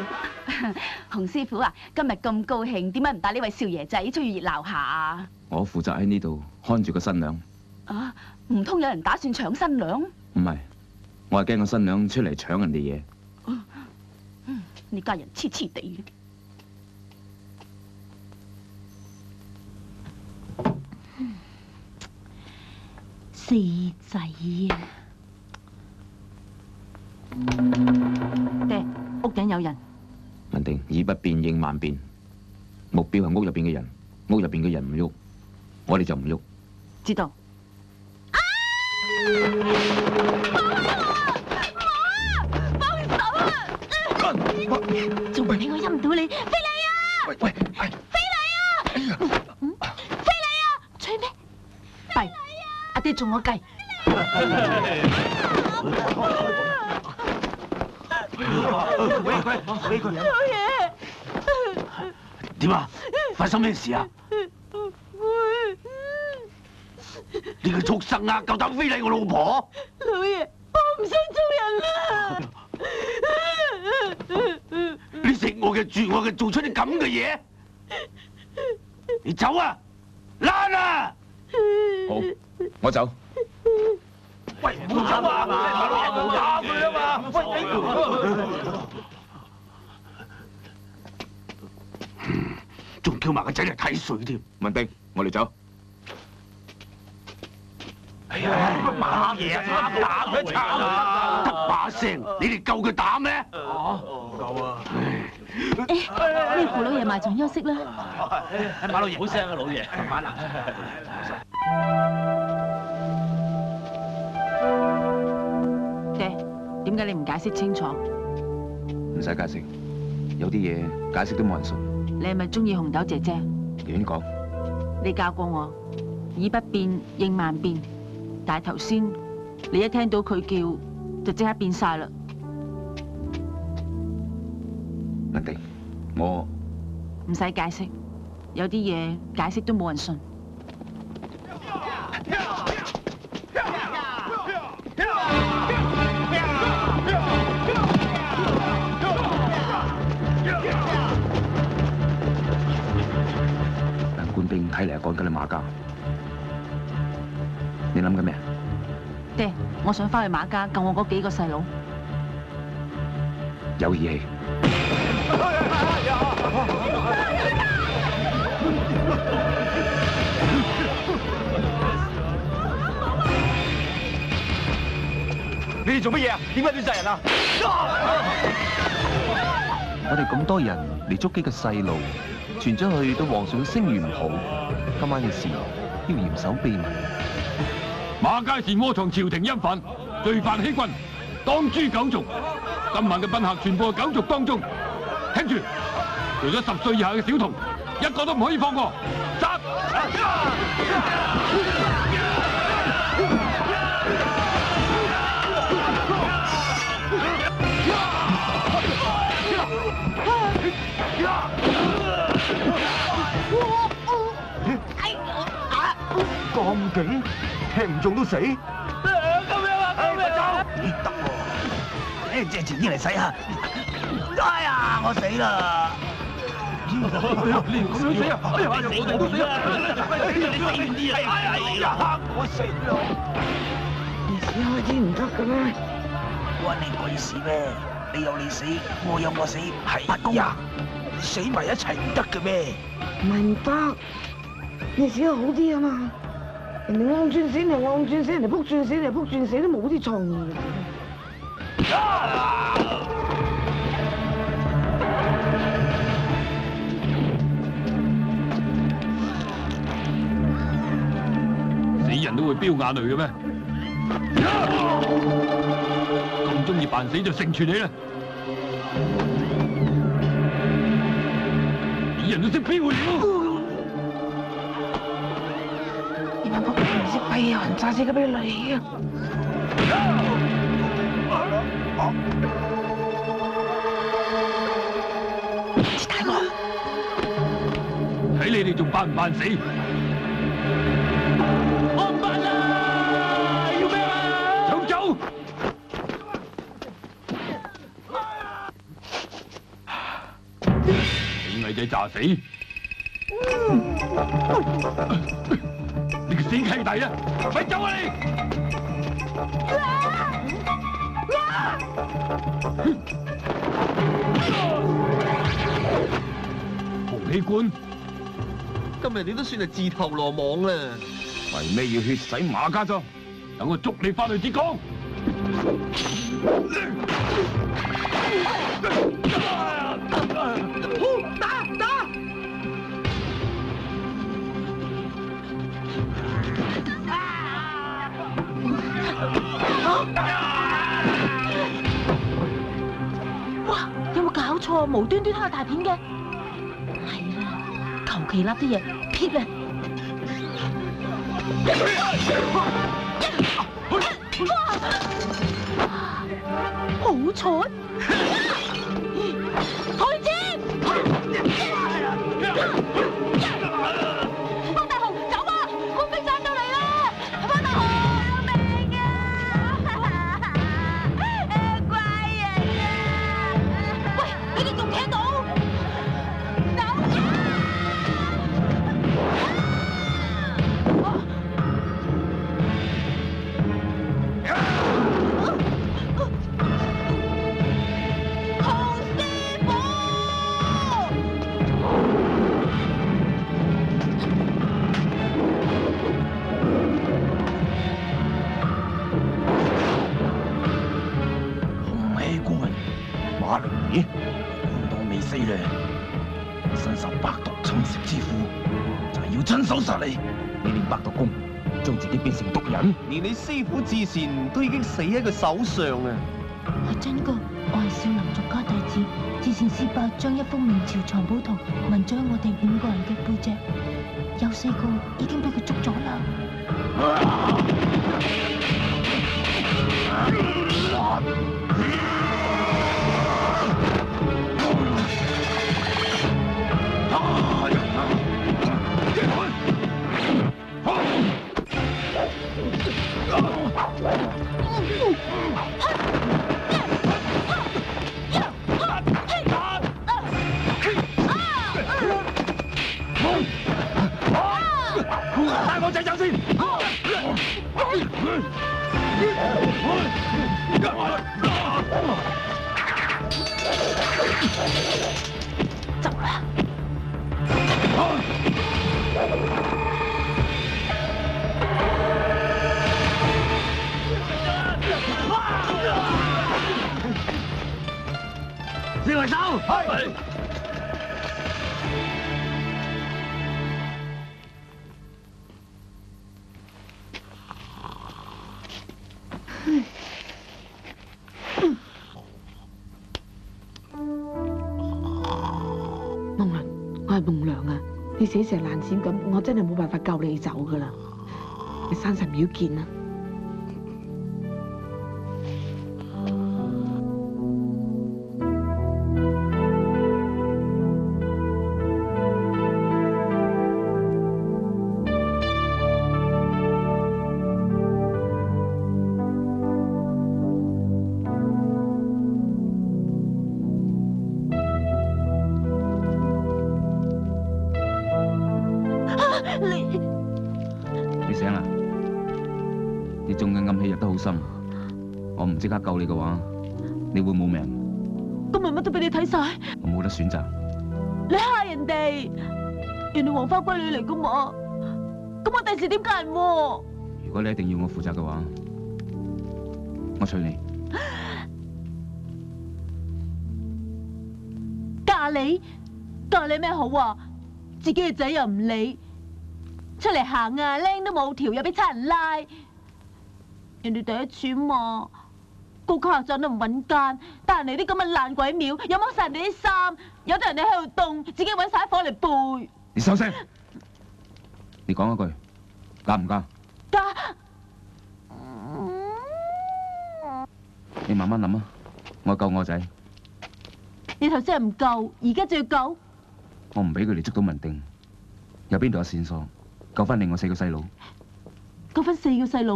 洪師傅啊，今日咁高興，點解唔帶呢位少爺仔出去熱鬧下啊？我負責喺呢度看住個新娘。啊，唔通有人打算搶新娘？唔係，我係驚個新娘出嚟搶人哋嘢。呢家人黐黐地。四仔啊！爹，屋頂有人。文定，以不變應萬變，目標係屋入邊嘅人，屋入邊嘅人唔喐，我哋就唔喐。知道。仲唔理我陰唔到你？非禮啊！喂，非禮啊！非禮啊！吹咩？弊，阿爹中我計。俾佢。老爺，點啊？發生咩事啊？你個畜生啊！夠膽非禮我老婆！老爺，我唔想做人啦。你食我嘅住我嘅，做出啲咁嘅嘢，你走啊！躝啊！好，我走。喂，唔好走啊！馬老爺冇打佢啊嘛！仲叫埋個仔嚟睇水添。文定，我哋走。哎呀，馬老爺啊，打佢一餐啊！得把聲，你哋夠佢打咩？唔夠啊！呢父老爺埋床休息啦。馬老爺，好聲啊，老爺。慢啦。爹，點解你唔解釋清楚？唔使解釋，有啲嘢解釋都冇人信。你係咪中意紅豆姐姐？亂講。你教過我，以不變應萬變。但係頭先你一聽到佢叫，就即刻變晒啦。文定，我唔使解釋，有啲嘢解釋都冇人信。但官兵睇嚟係趕緊去馬家，你諗緊咩啊？爹，我想翻去馬家救我嗰幾個細佬。有義氣。你哋做乜嘢啊？點解亂殺人啊？我哋咁多人嚟捉幾個細路，傳咗去對皇上嘅聲譽唔好。今晚嘅事要嚴守秘密。馬街是窩藏朝廷陰犯，罪犯欺君，當誅九族。今晚嘅賓客全部係九族當中，聽住，除咗10歲以下嘅小童，一個都唔可以放過。殺！咁勁，踢唔中都死。咁樣啊！咁樣走，你得喎！借錢嚟使下。哎呀，我死啦！你咁樣死啊！哎呀，我哋都死啊！你死遠啲啊！哎呀，我死啦！你死開啲唔得嘅咩？關你鬼事咩？你有你死，我有我死，係呀！死埋一齊唔得嘅咩？唔得，你死得好啲啊嘛！人哋按轉死，人哋按轉死，人哋撲轉死，人哋撲轉死都冇啲創意。死人都會飆眼淚嘅咩？咁中意扮死就成全你啦！啲人都識飆了。哎呀，還揸住個俾你啊！睇我，睇你哋仲扮唔扮死？我唔扮啦！要咩啊？搶走！俾矮仔炸死！你個死契弟啊！快走啊你！洪熙官，今日你都算係自投羅網啦！為咩要血洗馬家莊？等我捉你翻去浙江！打！哇！有冇搞錯？無端端開大片嘅？係啦，求其笠啲嘢撇啦！好彩！開戰！方大雄，走啊！官兵殺到嚟啦！方大雄，救命啊！怪人啊！喂，你哋仲企喺度？走！馬靈兒，官當未死咧，身受百毒侵蝕之苦，就係要親手殺你。你練百毒功，將自己變成毒人，連你師傅智善都已經死喺佢手上啊！係真噶，我係少林俗家弟子，自善師伯將一封明朝藏寶圖紋咗喺我哋5個人嘅背脊，有4個已經俾佢捉咗啦。帶我仔走先！走啦！四圍走！係。夢麟，我係夢良啊！你死成爛鱔咁，我真係冇辦法救你走噶啦！你山神廟見啦！你醒啦？你中嘅暗器入得好深，我唔即刻救你嘅話，你會冇命。今日乜都俾你睇晒，我冇得選擇。你嚇人哋，人哋黃花閨女嚟噶嘛？咁我第時點嫁人喎？如果你一定要我負責嘅話，我娶你。嫁你？嫁你咩好啊？自己嘅仔又唔理，出嚟行啊，靚都冇條，又俾差人拉。人哋第一次嘛，高級客棧都唔揾間，帶人嚟啲咁嘅爛鬼廟，又剝晒人哋啲衫，有啲人哋喺度凍，自己揾晒火嚟背。你收聲！你講一句，嫁唔嫁？家，你慢慢諗啊，我救我仔，你頭先係唔救，而家就要救？我唔俾佢哋捉到文定，有邊度有線索救翻另外4個細佬？救翻4個細佬？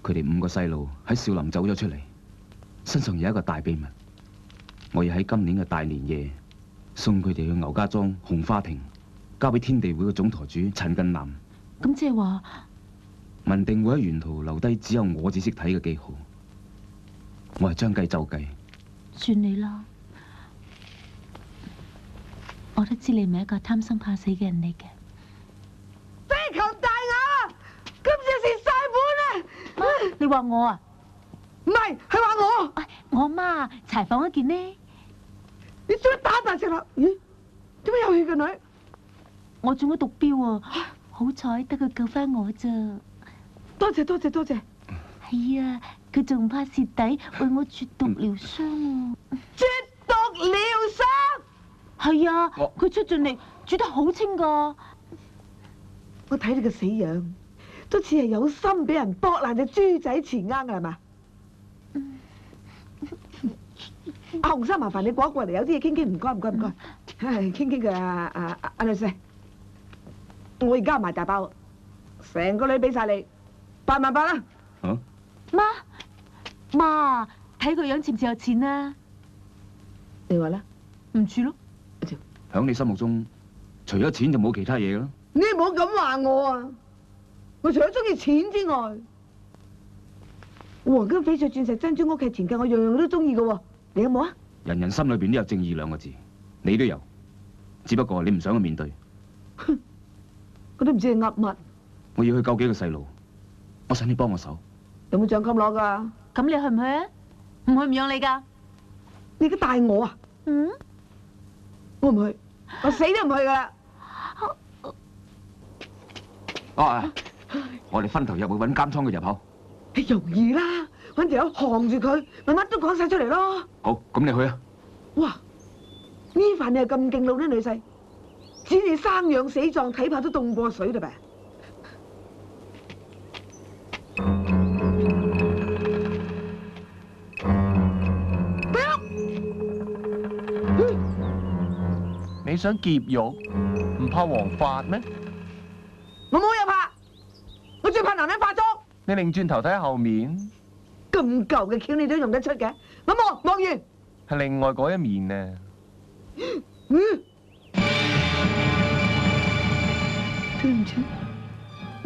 佢哋5個細路喺少林走咗出嚟，身上有一個大秘密，我要喺今年嘅大年夜送佢哋去牛家莊紅花亭，交俾天地會嘅總台主陳近南。咁即係話，文定會喺沿途留低只有我只識睇嘅記號。我係將計就計，算你啦。我都知你唔係一個貪生怕死嘅人嚟嘅。飛球大眼啊！今次蝕晒本啊！媽，你話我啊？唔係，係話我。我媽柴房嗰件呢？你做乜打大隻啦？咦？點解有血嘅女？我中咗毒標啊！好彩得佢救翻我咋。多謝多謝多謝。係啊，佢仲怕蝕底為我絕毒療傷啊！絕毒療傷？係啊，佢出盡力煮得好清噶。我睇你個死樣，都似係有心俾人剝爛隻豬仔錢罌㗎係嘛？阿洪生，麻煩你過一過嚟，有啲嘢傾傾，唔該唔該唔該。傾傾嘅阿女士，我而家賣大包，成個女俾晒你，8萬8啦。媽，睇個樣似唔似有錢啊？你話咧？唔似咯。響你心目中，除咗錢就冇其他嘢㗎啦。你唔好咁話我啊！我除咗中意錢之外，黃金、翡翠、鑽石、珍珠、屋企錢嘅，我樣樣都中意嘅喎。你有冇啊？人人心裏邊都有正義2個字，你都有，只不過你唔想去面對。我都唔知你噏乜。我要去救幾個細路，我想你幫我手。有冇獎金攞㗎？咁你去唔去啊？唔去唔讓你㗎。你而家帶我啊？我唔去，我死都唔去㗎啦。我哋分頭入去揾監倉嘅入口。容易啦，揾條友扛住佢，咪乜都講晒出嚟咯。好，咁你去啊。哇！呢份你係咁勁老啲女婿，只你生養死葬，睇怕都凍過水嘞唄。你想劫獄，唔怕王法咩？我冇嘢怕，我最怕男人化妝。你擰轉頭睇下後面，咁舊嘅橋你都用得出嘅，我望完。係另外嗰一面啊！對唔住，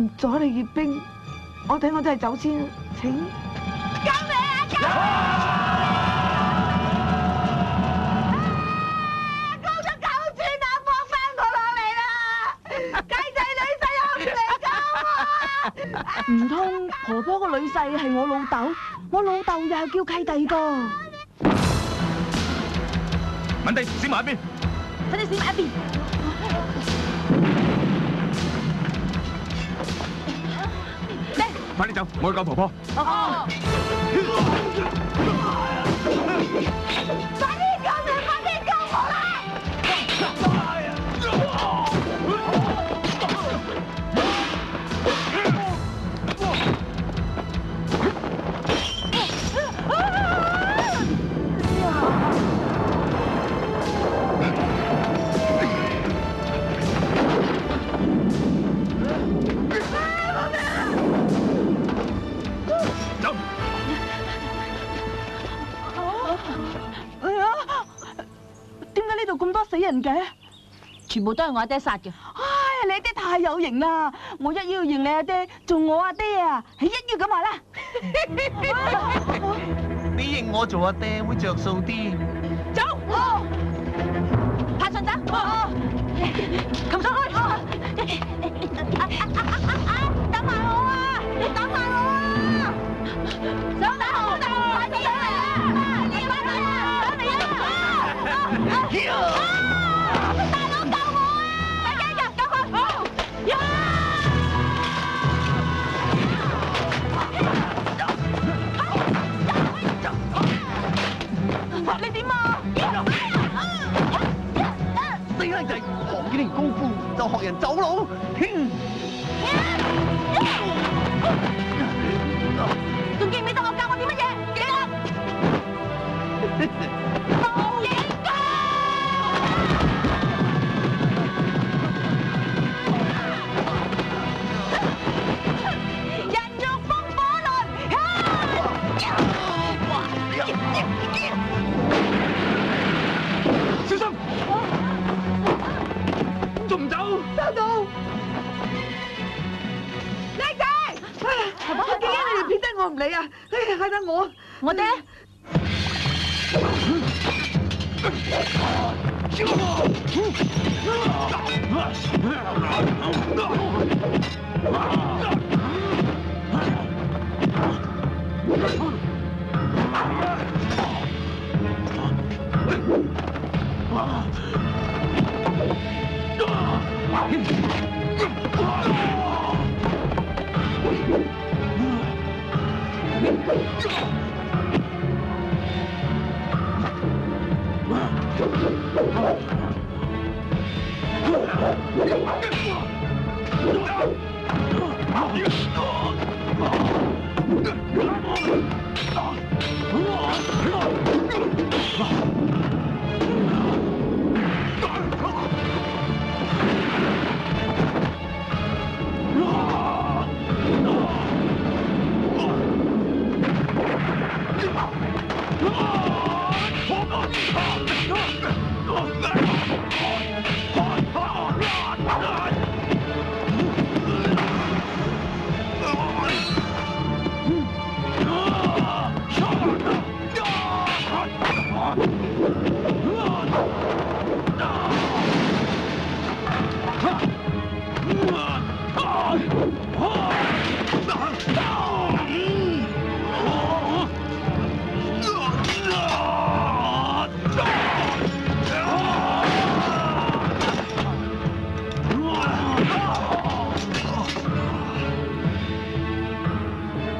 唔阻你閱兵，我睇我都係走先，請。救命啊！救命！唔通婆婆個女婿係我老豆？我老豆又係叫契弟個。文定，閃埋一邊。快啲閃埋一邊。快啲走，我要救婆婆。快啲救命！快啲救我啦！咁多死人嘅，全部都係我阿爹殺嘅。唉，你阿爹太有型啦！我一於要認你阿爹做我阿爹啊，係一於咁話啦。你認我做阿爹會着數啲。走，派信走，擒上去。等埋我啊！等埋我啊！想打我就快啲嚟啊！你快啲啊！嚟啊！大佬救我啊！快啲入救佢！你點啊？死僆仔，學幾年功夫就學人走佬。我唔理啊！哎呀，係得我。我爹。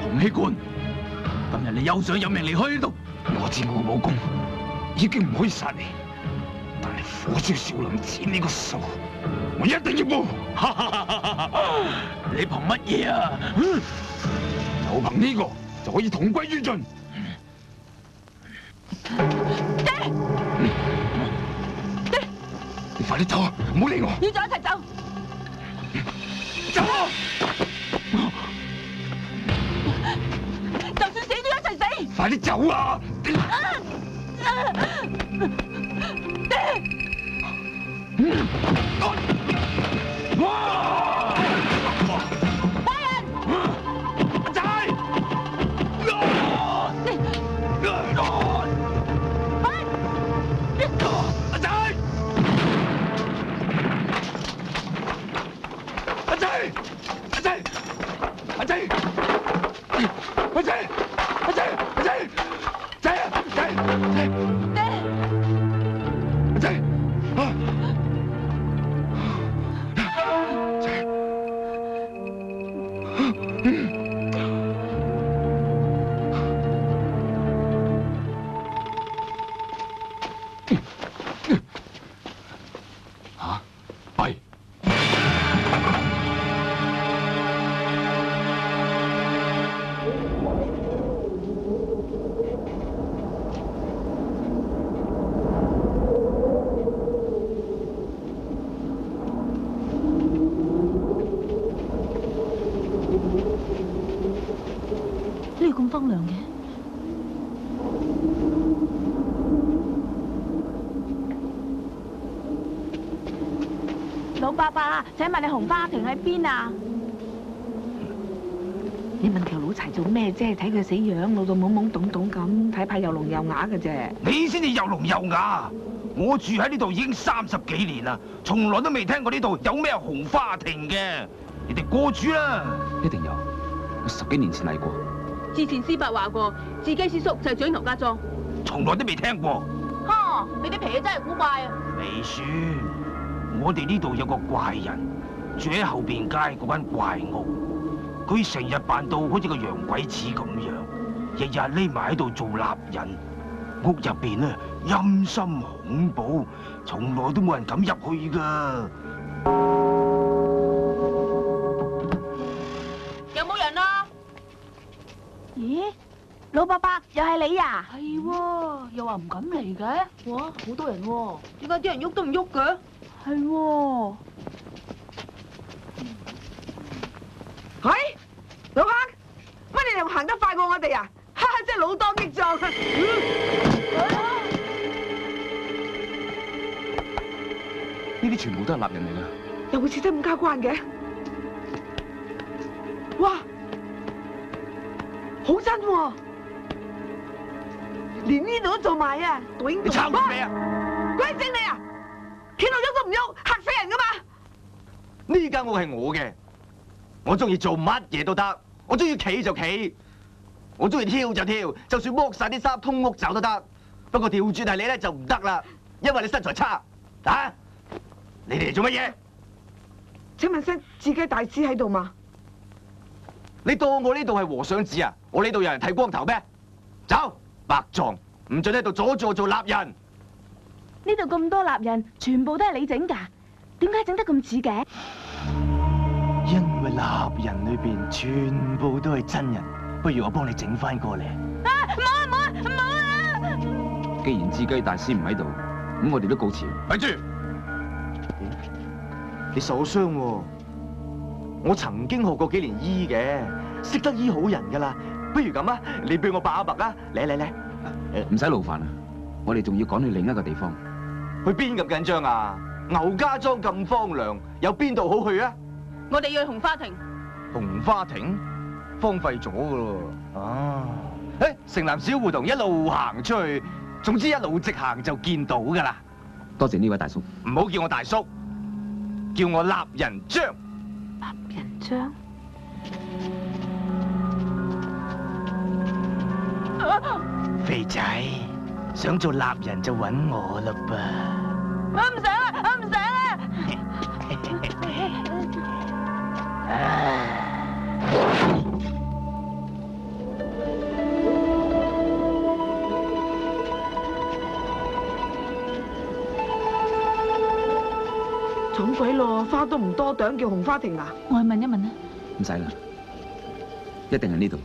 洪熙官，今日你有上有命離開呢度，我知我武功已經唔可以殺你，但係火燒少林寺呢個數，我一定要報。你憑乜嘢啊？就憑呢個就可以同歸於盡。爹，你快啲走啊！唔好理我。要就一齊走。走啊！就算死都一齊死！快啲走啊！爹！大人！阿仔！阿仔！阿仔！阿仔！阿仔！阿仔！阿仔！阿仔！仔啊！仔！爹！阿仔！啊！吓！弊！呢度咁荒涼嘅。老伯伯，請問你紅花亭喺邊啊？你問條老柴做咩啫？睇佢死樣，老到懵懵懂懂咁，睇怕又聾又啞嘅啫。你先至又聾又啞，我住喺呢度已經30幾年啦，從來都未聽過呢度有咩紅花亭嘅。你哋過主啦。一定有，我10幾年前嚟過。之前師伯話過，自己師叔就係蔣頭家莊。從來都未聽過。哈！你啲脾氣真係古怪啊！未算，我哋呢度有個怪人，住喺後邊街嗰間怪屋。佢成日扮到好似個洋鬼子咁樣，日日匿埋喺度做蠟人。屋入邊咧陰森恐怖，從來都冇人敢入去噶。有冇人啊？咦，老伯伯又係你呀？係喎，又話唔敢嚟嘅。哇，好多人喎，點解啲人喐都唔喐嘅？係喎。係，老坑，乜你哋行得快過我哋啊？哈哈，真係老當益壯啊！呢啲全部都係蠟人嚟㗎。又會似得咁交關嘅？哇！好真喎，連呢度都做埋啊！你抄我咩啊？鬼整你啊！企到喐都唔喐，嚇死人噶嘛！呢間屋係我嘅，我中意做乜嘢都得，我中意企就企，我中意跳就跳，就算剝晒啲衫通屋走都得。不過調轉係你咧就唔得啦，因為你身材差啊！你哋嚟做乜嘢？請問聲自己大師喺度嘛？你當我呢度係和尚寺啊？我呢度有人剃光頭咩？走，白撞，唔准喺度阻住我做蠟人。呢度咁多蠟人，全部都係你整㗎？點解整得咁似嘅？因為蠟人裏邊全部都係真人，不如我幫你整翻過嚟。啊！唔好啊！既然智雞大師唔喺度，咁我哋都告辭。咪住！你受傷喎，我曾經學過幾年醫嘅，識得醫好人噶啦。不如咁啊，你俾我把脈啊！嚟，唔使勞煩啊，我哋仲要趕去另一個地方。去邊咁緊張啊？牛家莊咁荒涼，有邊度好去啊？我哋要去紅花亭。紅花亭荒廢咗噶咯。哦，城南小胡同一路行出去，總之一路直行就見到噶啦。多謝呢位大叔。唔好叫我大叔，叫我蠟人張。蠟人張。肥仔，想做蠟人就揾我啦噃。我唔想啊！我唔想啊！重鬼咯，花都唔多朵，叫紅花亭啊！我去問一問啦。唔使啦，一定係呢度。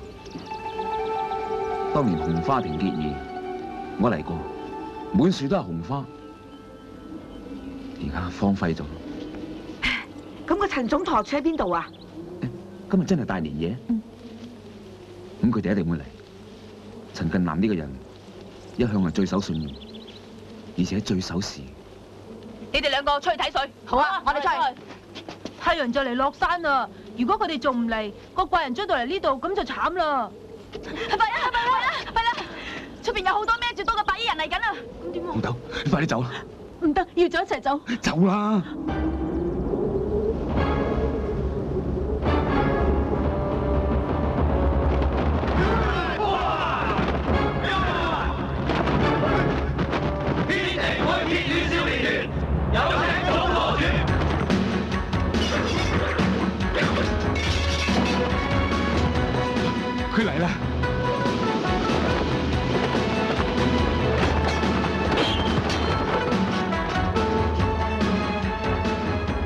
當年紅花亭結義，我嚟過，滿樹都係紅花，而家荒廢咗。咁個陳總舵處喺邊度啊？今日真係大年夜，咁佢哋一定會嚟。陳近南呢個人一向係最守信用，而且最守時。你哋兩個出去睇水。好啊，我哋出去。太陽就嚟落山啦，如果佢哋仲唔嚟，個怪人追到嚟呢度，咁就慘啦。快啦！出邊有好多孭住刀嘅白衣人嚟緊啊！咁點啊？紅豆，你快啲走啦！唔得，要咗一齊走。走啦！天地會鐵血少年團，有請總舵主。佢嚟啦！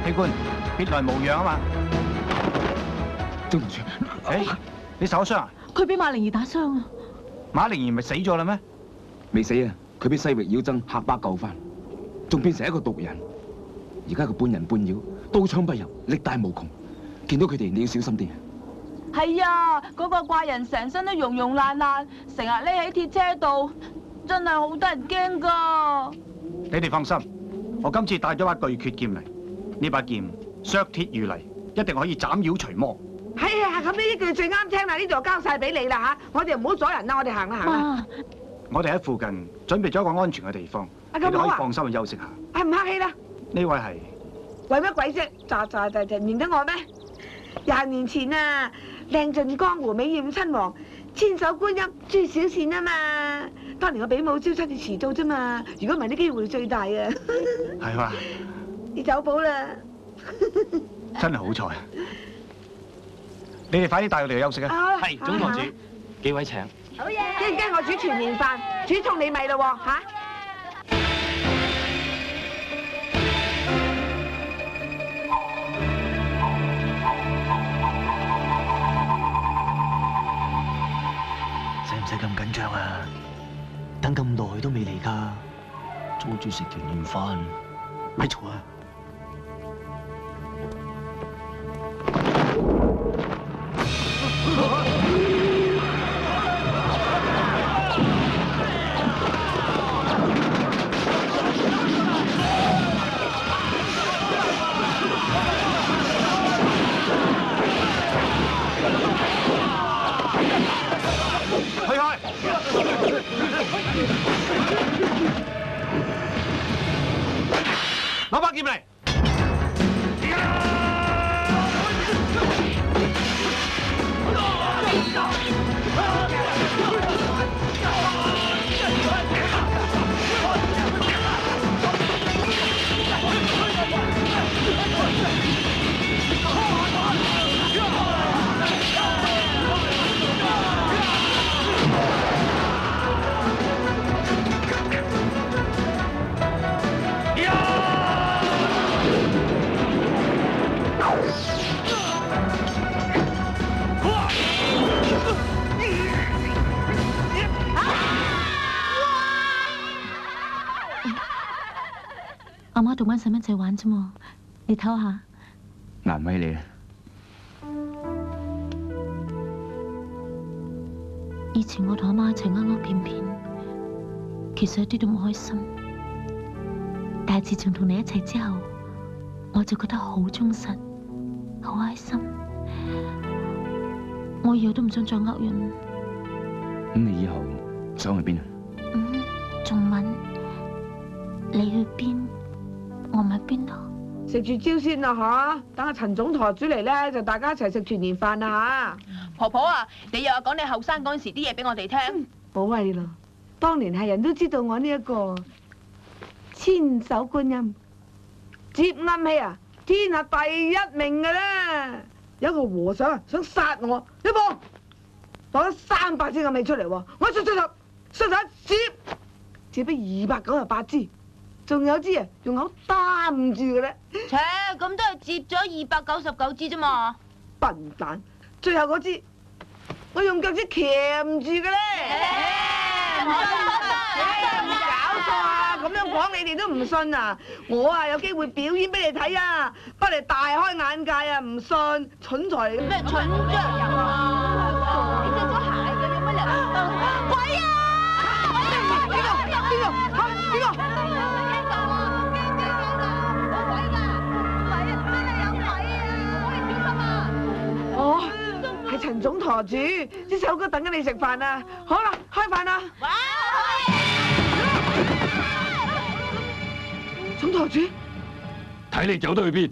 器官別來無恙啊嘛！對唔住，你受咗傷啊？佢俾馬靈兒打傷啊！馬靈兒咪死咗啦咩？未死啊！佢俾西域妖僧嚇巴救翻，仲變成一個毒人。而家佢半人半妖，刀槍不入，力大無窮。見到佢哋你要小心啲。係啊，嗰個怪人成身都溶溶爛爛，成日匿喺鐵車度，真係好得人驚噶。你哋放心，我今次帶咗把巨闕劍嚟，呢把劍削鐵如泥，一定可以斬妖除魔。係啊，咁呢啲句最啱聽啦，呢度交晒俾你啦嚇，我哋唔好阻人啦，我哋行啦行啦。我哋喺附近準備咗一個安全嘅地方，你哋可以放心去休息下。係唔客氣啦。呢位係為乜鬼啫？咋唔認得我咩？20年前啊，靚盡江湖美艷親王，千手觀音朱小倩啊嘛。當年我比武招親，你遲到啫嘛。如果唔係，啲機會最大啊。係嘛？你走寶啦。真係好彩。你哋快啲帶我哋去休息啊！係總舵主，幾位請。好嘢！一陣間我煮全麵飯，煮餸你咪咯喎嚇。使唔使咁緊張啊？等咁耐都未嚟㗎，阻住食團圓飯，咪嘈啊！開！攞把劍嚟！阿媽同班細蚊仔玩啫嘛，你唞下。難為你啊！以前我同阿媽一齊勾勾片片，其實一啲都唔開心。但係自從同你一齊之後，我就覺得好忠實，好開心。我以後都唔想再勾人。咁你以後想去邊啊？仲問你去邊？我咪邊度？食住蕉先啦吓，等阿陳總舵主嚟咧，就大家一齊食團年飯啦吓。婆婆啊，你又話講你後生嗰陣時啲嘢俾我哋聽。冇謂咯，當年係人都知道我呢一個千手觀音接暗器啊，天下第一名嘅啦。有一個和尚啊想殺我，一幫攞咗300支暗器出嚟喎，我出手一接298支。仲有支啊，用口擔住嘅咧。切，咁都係接咗299支啫嘛。笨蛋，最後嗰支我用腳趾鉗住嘅咧。搞錯啊！咁樣講你哋都唔信啊！我啊有機會表演俾你睇啊，不嚟大開眼界啊！唔信，蠢材嚟嘅。咩蠢啫？你着咗鞋嘅，有乜人？鬼啊！邊個？係陳總舵主，啲細佬哥等緊你食飯啊！好啦，開飯啦！總舵主，睇你走得去邊？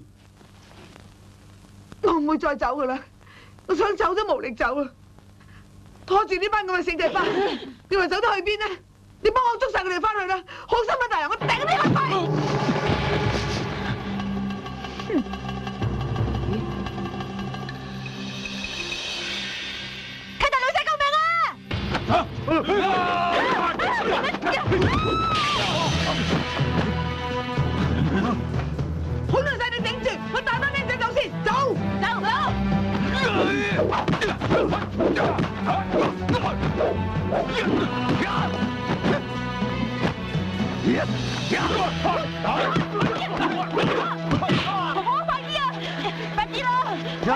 我唔會再走噶啦，我想走都無力走啊！拖住呢班咁嘅死地花，你話走得去邊呢？你幫我捉晒佢哋翻去啦！好心啊，大人，我頂你個肺！好耐晒你頂住，我帶班僆仔走先，走！婆快啲啊！快啲啦！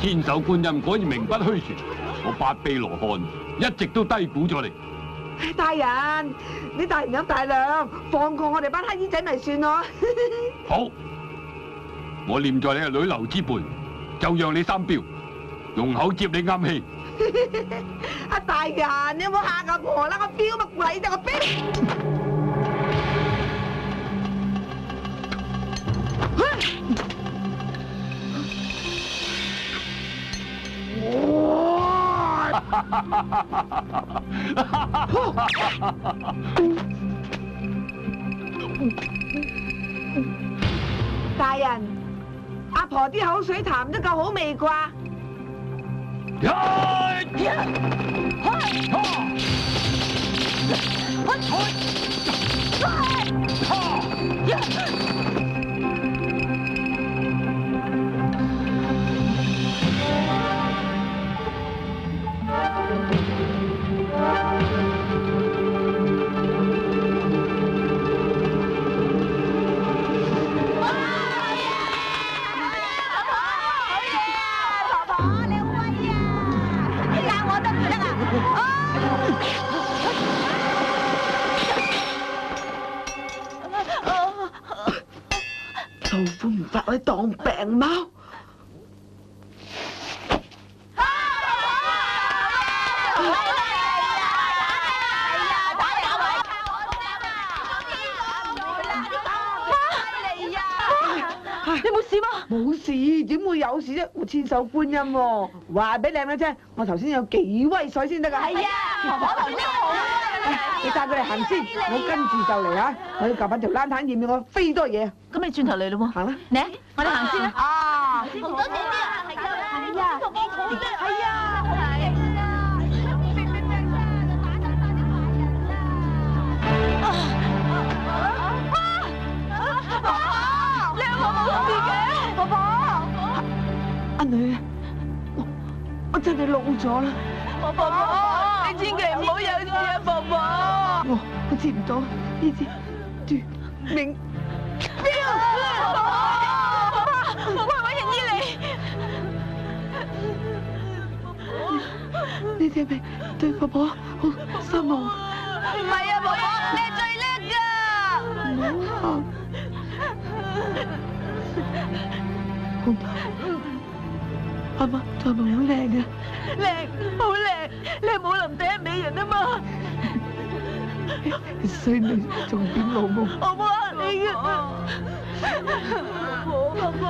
千手觀音果然名不虛傳，我八臂羅漢一直都低估咗你。大人，你大人有大量，放過我哋班乞兒仔咪算咯。好，我念在你係女流之輩，就讓你3鏢，用口接你啱氣。阿大人，你有冇嚇阿婆啦？我標乜鬼啫？我標。大人，阿婆啲口水痰都夠好味啩？老虎唔發可以當病貓。你冇事嗎？冇事，點會有事啫？我千手觀音喎，話俾靚女聽，我頭先有幾威水先得㗎。係啊，婆婆頭先好啊。你帶佢哋行先，我跟住就嚟啊！我要夾翻條冷毯，驗我飛多嘢。咁你轉頭嚟咯喎。行啦，嚟，我哋行先啦。啊！好多謝啊！係啊，同我好叻。係啊，你有冇冇事嘅？婆婆，阿女，我真係老咗啦。婆婆，你千祈唔好有事啊，婆婆。我接唔到呢支奪命標。婆婆，揾人醫你。你哋係咪對婆婆好失望？唔係啊，婆婆，你係最叻㗎。唔好喊。紅頭，阿媽係咪好靚啊？靚，好靚，你係武林第一美人啊嘛！衰女仲點老母？我冇呃你嘅，婆婆，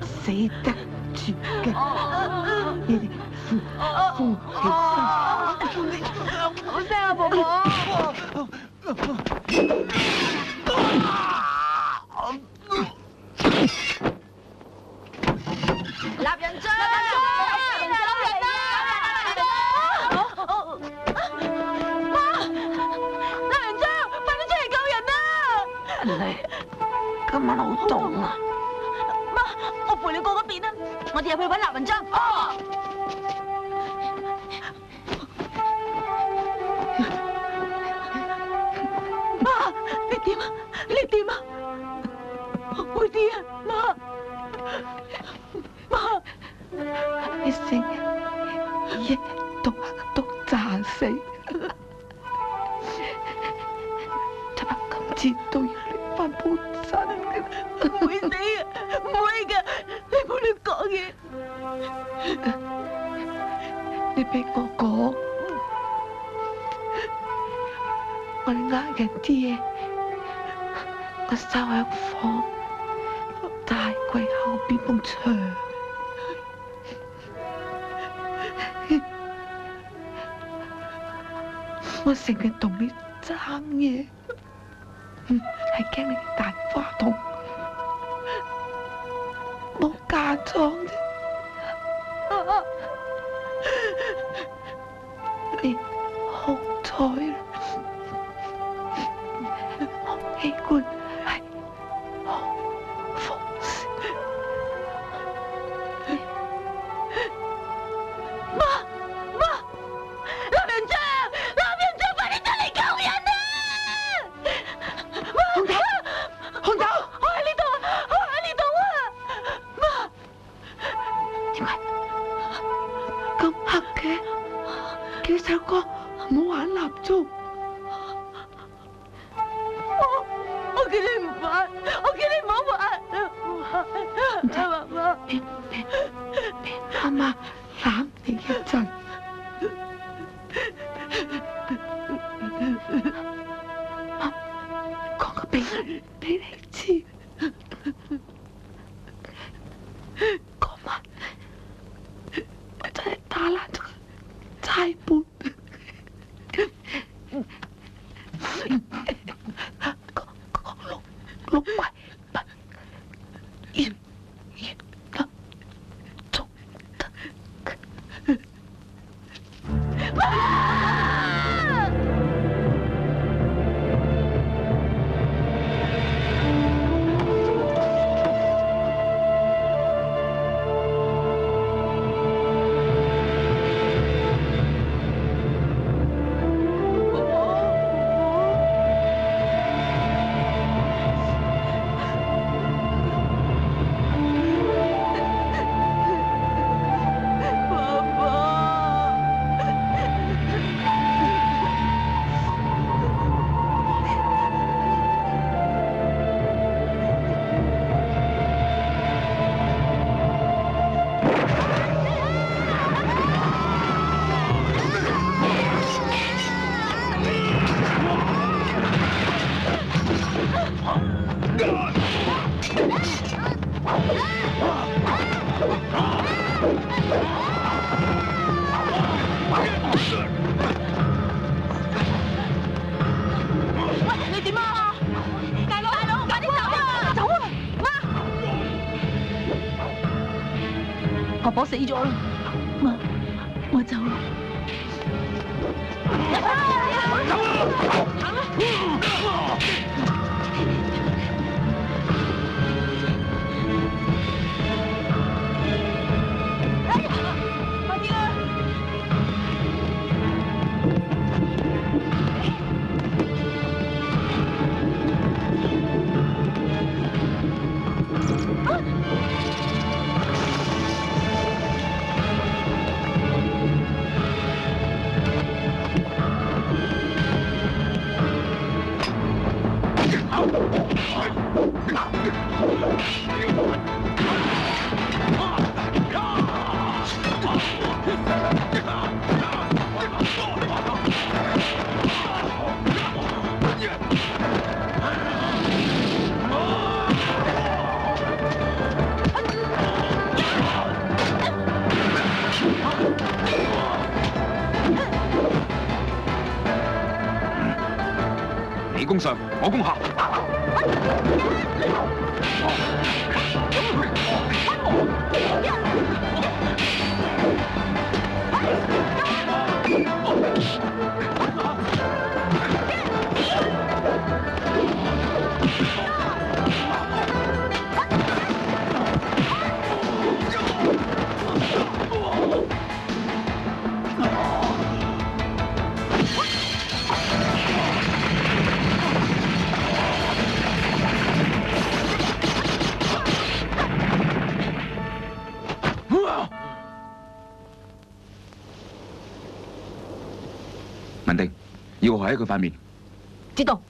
死得絕嘅，你哋負起身。好聲啊，婆婆！立人章！今晚好凍啊！媽，我陪你過嗰邊啦，我哋入去揾立文章。媽，你點啊？你點啊？會點啊？媽，你成日一都炸死，就怕今次都要你翻鋪身嘅。唔會死嘅，唔會嘅，你冇亂講嘢。你俾我講，我哋呃人啲嘢，我收喺房大櫃後邊埲牆。我成日同你爭嘢，係驚你大花筒冇嫁妝啫。你好彩啦，我器官係好豐盛。媽，立人章，快啲出嚟救人啊！紅豆，紅豆，我喺呢度啊！我喺呢度啊！媽，點解咁黑嘅？叫首歌唔好玩蠟燭。我叫你唔玩，我叫你唔好玩。唔得，媽媽，俾媽媽攬你一陣。媽，講個秘密俾你知。嗰晚我真係打爛咗齋盤。六位不要得，做得。我死咗啦！我走啦。快啲啦！你攻上，我攻下。文定，要我喺佢塊面。知道。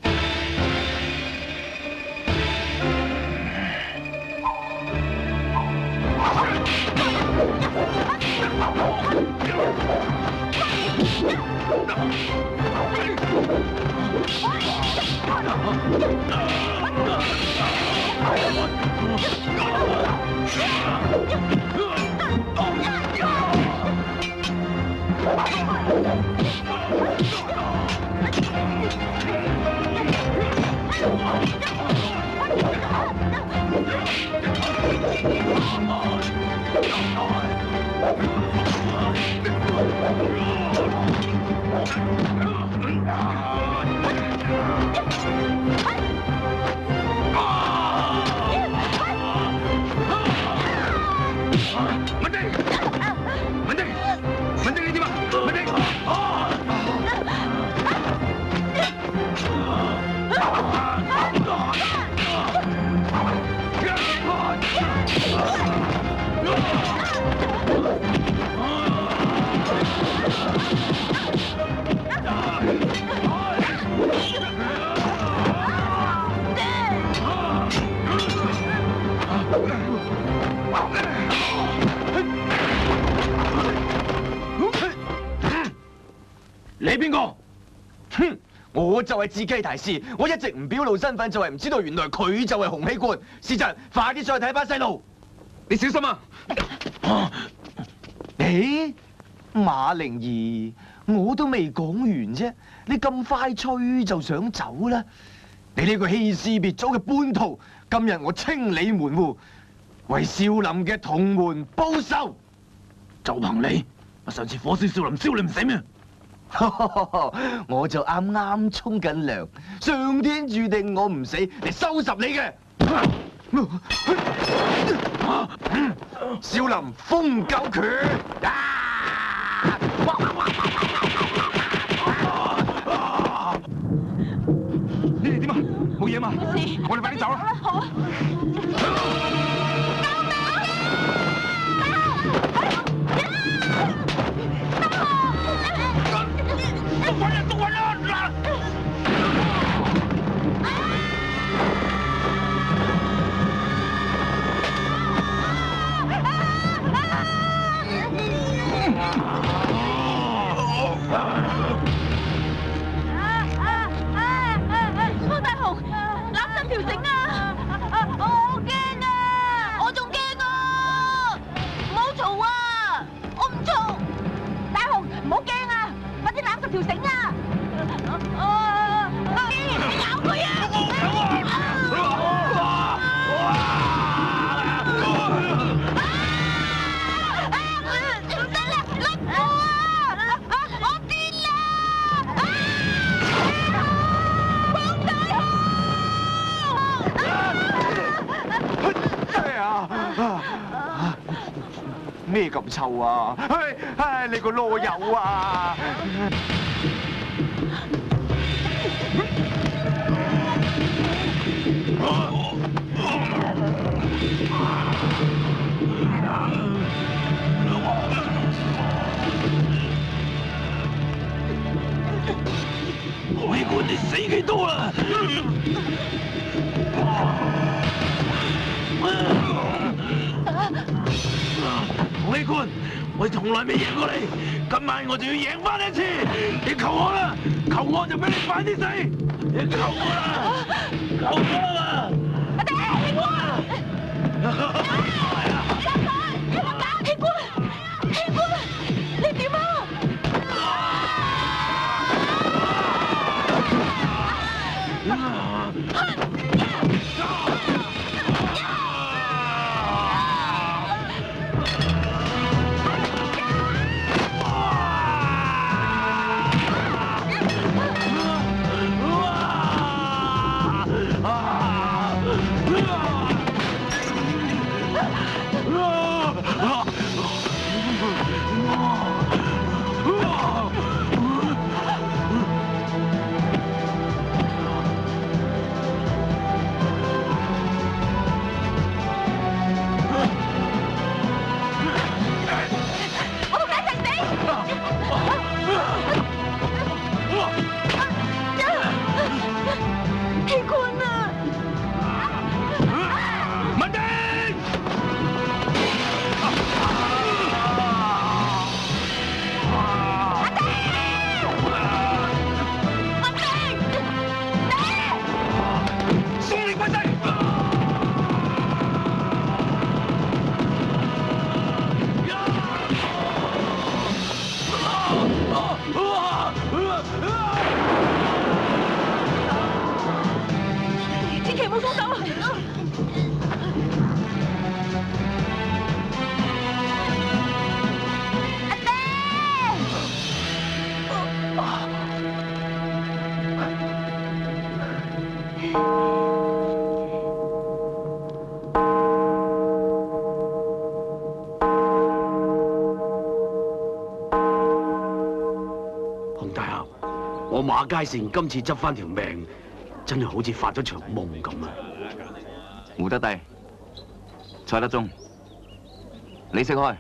你邊個？哼！我就係智基提示，我一直唔表露身份，就係唔知道原來佢就係洪熙官。事實，快啲上去睇翻細路。你小心啊！誒，馬靈兒，我都未講完啫，你咁快脆就想走啦？你呢個欺師滅祖嘅叛徒，今日我清理門戶，為少林嘅同門報仇。就憑你，我上次火燒少林燒你唔死咩？我就啱啱沖緊涼，上天注定我唔死嚟收拾你嘅。少林瘋狗拳！你哋點啊？冇嘢嘛？我哋快啲走啦！好啊！方大雄，攬實條繩啊！我好驚啊！我仲驚啊！唔好嘈啊！我唔嘈。大雄，唔好驚啊！快啲攬實條繩啊！你咬佢啊！咩咁臭啊？唉，你個囉柚啊！洪熙官，你死幾多啦？洪熙官，我從來未贏過你，今晚我就要贏翻一次。你求我啦，求我就俾你快啲死。你求我啦，求我啦！阿爹，熙官！熙官，熙官，你點啊？我馬佳成今次執翻條命，真係好似發咗場夢咁啊！胡德帝、蔡德宗、李識開、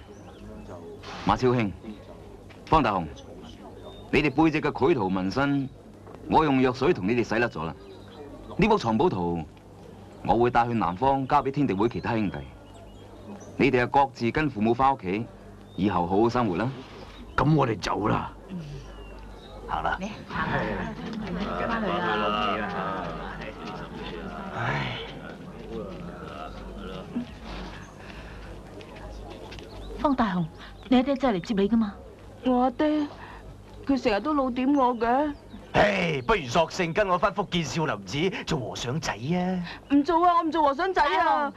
馬超興、方大雄，你哋背脊嘅繪圖紋身，我用藥水同你哋洗甩咗啦。呢幅藏寶圖，我會帶去南方交俾天地會其他兄弟。你哋啊各自跟父母翻屋企，以後好好生活啦。咁我哋走啦。行啦，翻去啦。唉，方大雄，你阿爹真係嚟接你噶嘛？我阿爹，佢成日都老點我嘅。唉，不如索性跟我翻福建少林寺做和尚仔啊！唔做啊，我唔做和尚仔啊！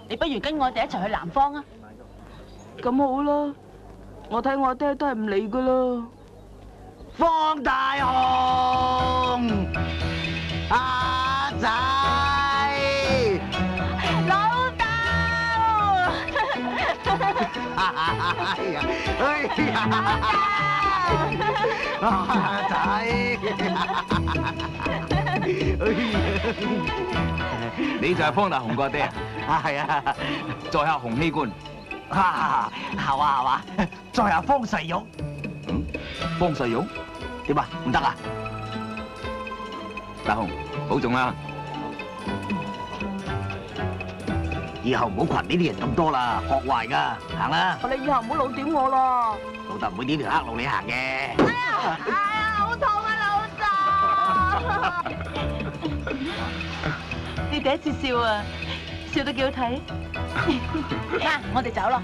你不如跟我哋一齊去南方啊！咁好啦，我睇我阿爹都係唔嚟噶啦。方大雄，阿仔，老豆，哎呀，阿仔，你就係方大雄個阿爹啊？係啊，在下洪熙官。係嘛，在下方世玉。嗯，方世玉點啊？唔得啊！大雄，保重啦！以後唔好群呢啲人咁多啦，學壞噶，行啦！你以後唔好老點我啦。老豆唔會呢條黑路你行嘅。哎呀，好痛啊，老豆！你第一次笑啊，笑得幾好睇。嗱，我哋走咯。